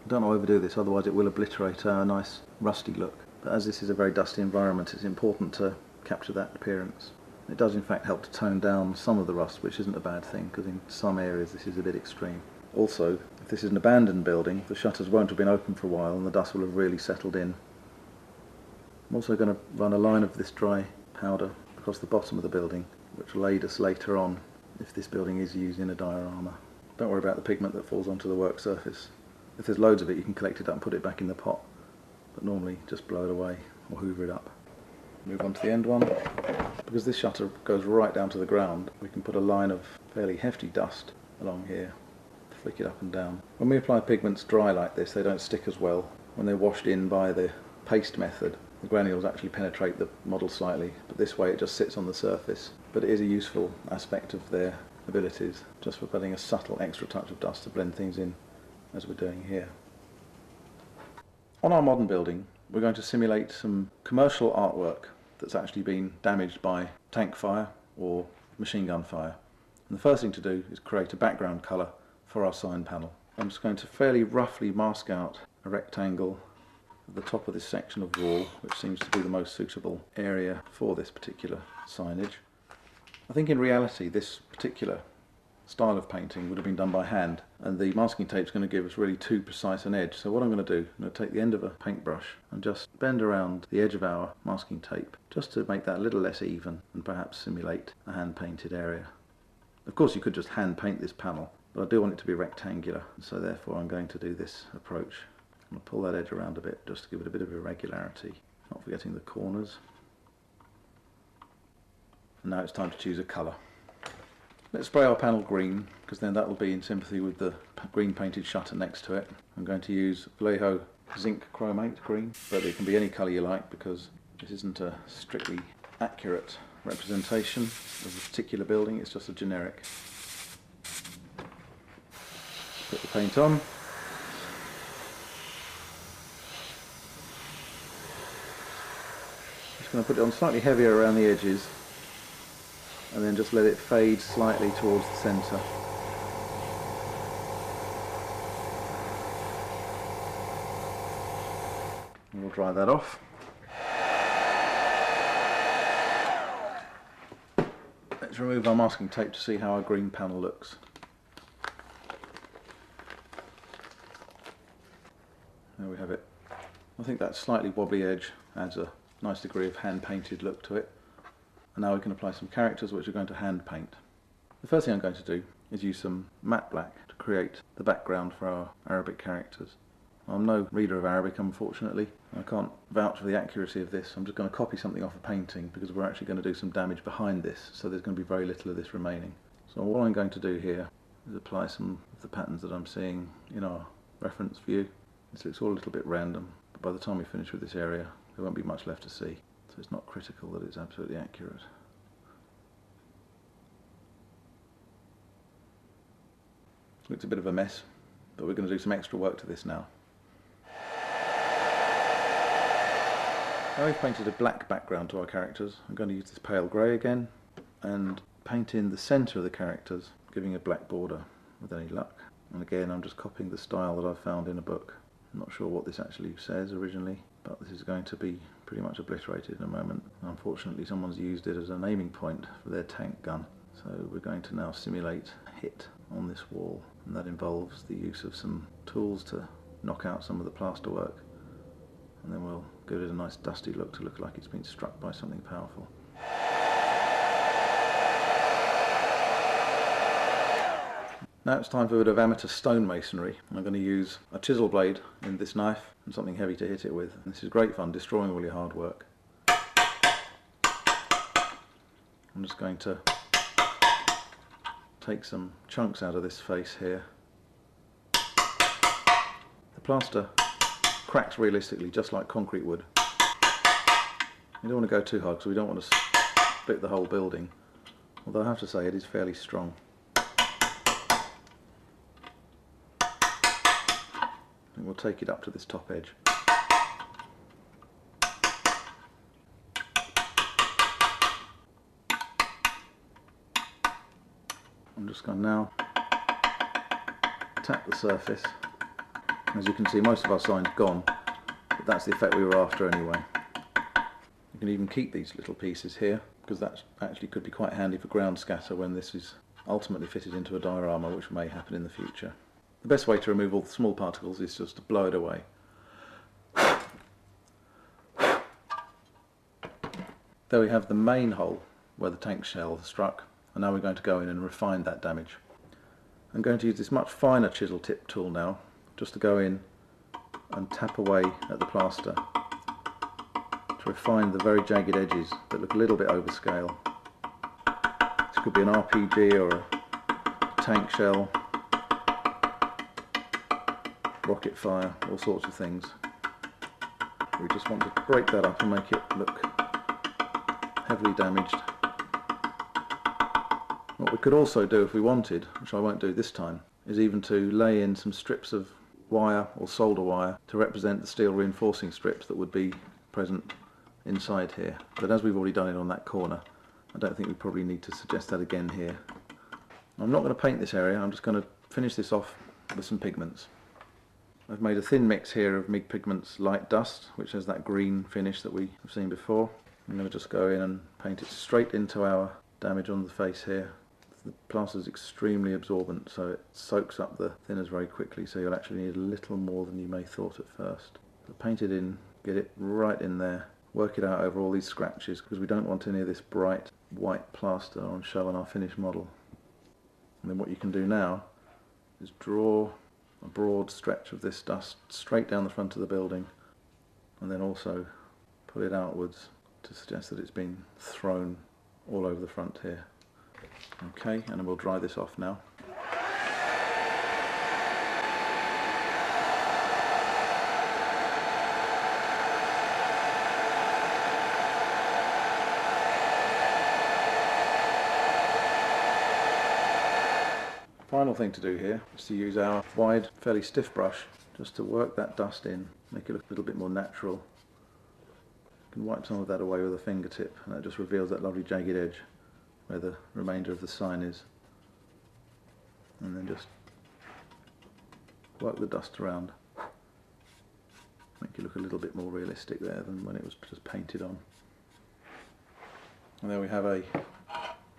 I don't want to overdo this, otherwise it will obliterate a nice rusty look. But as this is a very dusty environment, it's important to capture that appearance. It does in fact help to tone down some of the rust, which isn't a bad thing, because in some areas this is a bit extreme. Also, if this is an abandoned building, the shutters won't have been open for a while and the dust will have really settled in. I'm also going to run a line of this dry powder across the bottom of the building, which will aid us later on if this building is used in a diorama. Don't worry about the pigment that falls onto the work surface. If there's loads of it, you can collect it up and put it back in the pot, but normally just blow it away or hoover it up. Move on to the end one. Because this shutter goes right down to the ground, we can put a line of fairly hefty dust along here to flick it up and down. When we apply pigments dry like this, they don't stick as well. When they're washed in by the paste method, the granules actually penetrate the model slightly, but this way it just sits on the surface. But it is a useful aspect of their abilities, just for putting a subtle extra touch of dust to blend things in, as we're doing here. On our modern building, we're going to simulate some commercial artwork that's actually been damaged by tank fire or machine gun fire. And the first thing to do is create a background colour for our sign panel. I'm just going to fairly roughly mask out a rectangle at the top of this section of wall, which seems to be the most suitable area for this particular signage. I think in reality this particular style of painting would have been done by hand, and the masking tape is going to give us really too precise an edge. So what I'm going to do, I'm going to take the end of a paintbrush and just bend around the edge of our masking tape just to make that a little less even and perhaps simulate a hand painted area. Of course you could just hand paint this panel, but I do want it to be rectangular, so therefore I'm going to do this approach. I'm going to pull that edge around a bit just to give it a bit of irregularity, not forgetting the corners. And now it's time to choose a colour. Let's spray our panel green, because then that will be in sympathy with the green painted shutter next to it. I'm going to use Vallejo zinc chromate green, but it can be any colour you like because this isn't a strictly accurate representation of a particular building, it's just a generic. Put the paint on. Just going to put it on slightly heavier around the edges, and then just let it fade slightly towards the centre. And we'll dry that off. Let's remove our masking tape to see how our green panel looks. There we have it. I think that slightly wobbly edge adds a nice degree of hand painted look to it. And now we can apply some characters which are going to hand paint. The first thing I'm going to do is use some matte black to create the background for our Arabic characters. I'm no reader of Arabic, unfortunately. I can't vouch for the accuracy of this. I'm just going to copy something off a painting because we're actually going to do some damage behind this, so there's going to be very little of this remaining. So what I'm going to do here is apply some of the patterns that I'm seeing in our reference view. This looks all a little bit random, but by the time we finish with this area there won't be much left to see. So it's not critical that it's absolutely accurate. Looks a bit of a mess, but we're going to do some extra work to this now. Now we've painted a black background to our characters, I'm going to use this pale grey again and paint in the centre of the characters, giving a black border with any luck. And again I'm just copying the style that I've found in a book. I'm not sure what this actually says originally, but this is going to be pretty much obliterated in a moment. Unfortunately someone's used it as an aiming point for their tank gun. So we're going to now simulate a hit on this wall, and that involves the use of some tools to knock out some of the plasterwork, and then we'll give it a nice dusty look to look like it's been struck by something powerful. Now it's time for a bit of amateur stonemasonry. I'm going to use a chisel blade in this knife and something heavy to hit it with. And this is great fun, destroying all your hard work. I'm just going to take some chunks out of this face here. The plaster cracks realistically just like concrete would. You don't want to go too hard because we don't want to split the whole building, although I have to say it is fairly strong. And we'll take it up to this top edge. I'm just going to now tap the surface. As you can see, most of our sign's gone, but that's the effect we were after anyway. You can even keep these little pieces here, because that actually could be quite handy for ground scatter when this is ultimately fitted into a diorama, which may happen in the future. The best way to remove all the small particles is just to blow it away. There we have the main hole where the tank shell struck, and now we're going to go in and refine that damage. I'm going to use this much finer chisel tip tool now, just to go in and tap away at the plaster to refine the very jagged edges that look a little bit overscale. This could be an RPG or a tank shell, rocket fire, all sorts of things. We just want to break that up and make it look heavily damaged. What we could also do if we wanted, which I won't do this time, is even to lay in some strips of wire or solder wire to represent the steel reinforcing strips that would be present inside here. But as we've already done it on that corner, I don't think we probably need to suggest that again here. I'm not going to paint this area, I'm just going to finish this off with some pigments. I've made a thin mix here of MIG Pigments Light Dust, which has that green finish that we have seen before. I'm going to just go in and paint it straight into our damage on the face here. The plaster is extremely absorbent, so it soaks up the thinners very quickly, so you'll actually need a little more than you may thought at first. So paint it in, get it right in there, work it out over all these scratches, because we don't want any of this bright white plaster on show on our finished model. And then what you can do now is draw a broad stretch of this dust straight down the front of the building, and then also put it outwards to suggest that it's been thrown all over the front here. Okay, and then we'll dry this off now. Final thing to do here is to use our wide, fairly stiff brush just to work that dust in, make it look a little bit more natural. You can wipe some of that away with a fingertip, and that just reveals that lovely jagged edge where the remainder of the sign is. And then just work the dust around, make it look a little bit more realistic there than when it was just painted on. And there we have a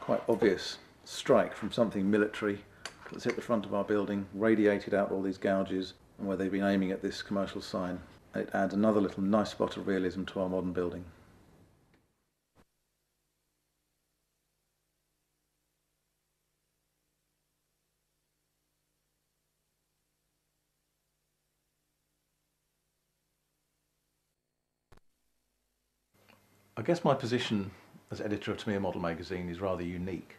quite obvious strike from something military that's hit the front of our building, radiated out all these gouges, and where they've been aiming at this commercial sign. It adds another little nice spot of realism to our modern building. I guess my position as editor of To Me a Model magazine is rather unique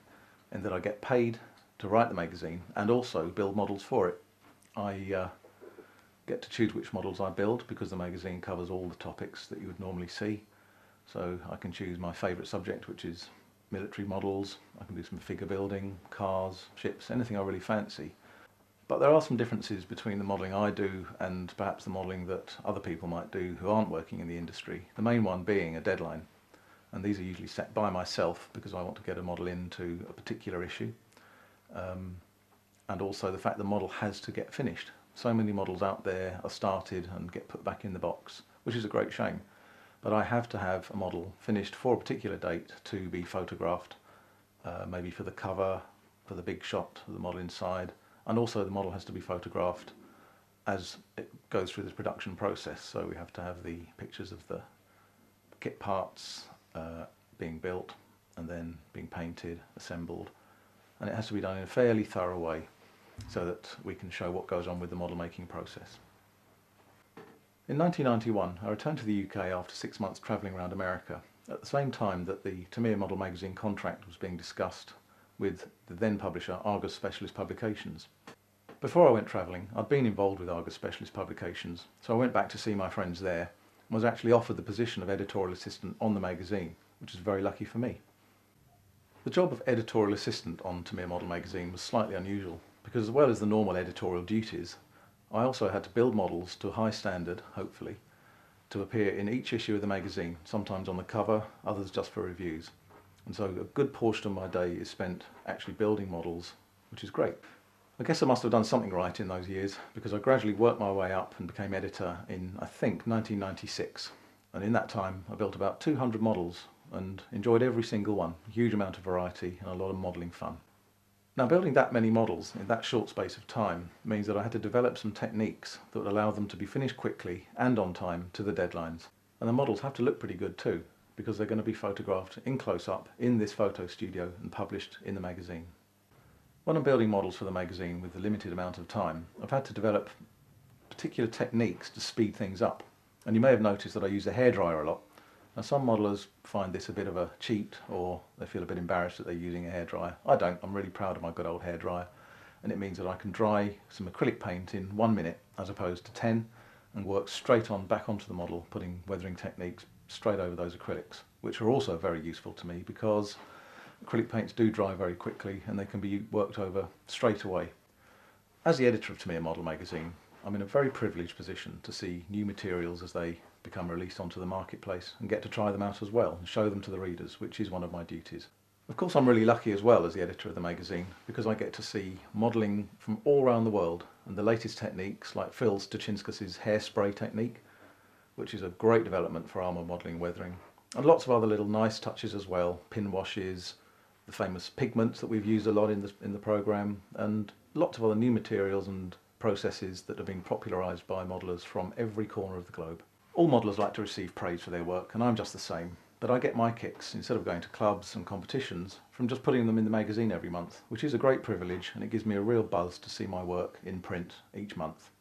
in that I get paid to write the magazine and also build models for it. I get to choose which models I build because the magazine covers all the topics that you would normally see. So I can choose my favourite subject, which is military models. I can do some figure building, cars, ships, anything I really fancy. But there are some differences between the modelling I do and perhaps the modelling that other people might do who aren't working in the industry. The main one being a deadline. And these are usually set by myself because I want to get a model into a particular issue. And also the fact the model has to get finished. So many models out there are started and get put back in the box, which is a great shame. But I have to have a model finished for a particular date to be photographed, maybe for the cover, for the big shot of the model inside, and also the model has to be photographed as it goes through this production process. So we have to have the pictures of the kit parts being built and then being painted, assembled, and it has to be done in a fairly thorough way so that we can show what goes on with the model making process. In 1991 I returned to the UK after 6 months travelling around America at the same time that the To Me a Model magazine contract was being discussed with the then publisher Argus Specialist Publications. Before I went travelling, I'd been involved with Argus Specialist Publications, so I went back to see my friends there and was actually offered the position of editorial assistant on the magazine, which was very lucky for me. The job of editorial assistant on To Me Model magazine was slightly unusual because, as well as the normal editorial duties, I also had to build models to a high standard, hopefully, to appear in each issue of the magazine, sometimes on the cover, others just for reviews. And so a good portion of my day is spent actually building models, which is great. I guess I must have done something right in those years because I gradually worked my way up and became editor in, I think, 1996. And in that time I built about 200 models and enjoyed every single one, a huge amount of variety and a lot of modelling fun. Now, building that many models in that short space of time means that I had to develop some techniques that would allow them to be finished quickly and on time to the deadlines. And the models have to look pretty good too, because they're going to be photographed in close-up in this photo studio and published in the magazine. When I'm building models for the magazine with a limited amount of time, I've had to develop particular techniques to speed things up. And you may have noticed that I use the hairdryer a lot. Now, some modelers find this a bit of a cheat, or they feel a bit embarrassed that they're using a hairdryer. I don't. I'm really proud of my good old hairdryer, and it means that I can dry some acrylic paint in 1 minute as opposed to 10, and work straight on back onto the model, putting weathering techniques straight over those acrylics, which are also very useful to me because acrylic paints do dry very quickly and they can be worked over straight away. As the editor of To Me Model magazine, I'm in a very privileged position to see new materials as they become released onto the marketplace and get to try them out as well and show them to the readers, which is one of my duties. Of course, I'm really lucky as well as the editor of the magazine because I get to see modelling from all around the world and the latest techniques like Phil Stachinskas' hairspray technique, which is a great development for armour modelling weathering, and lots of other little nice touches as well, pin washes, the famous pigments that we've used a lot in the programme, and lots of other new materials and processes that have been popularised by modellers from every corner of the globe. All modellers like to receive praise for their work, and I'm just the same, but I get my kicks, instead of going to clubs and competitions, from just putting them in the magazine every month, which is a great privilege, and it gives me a real buzz to see my work in print each month.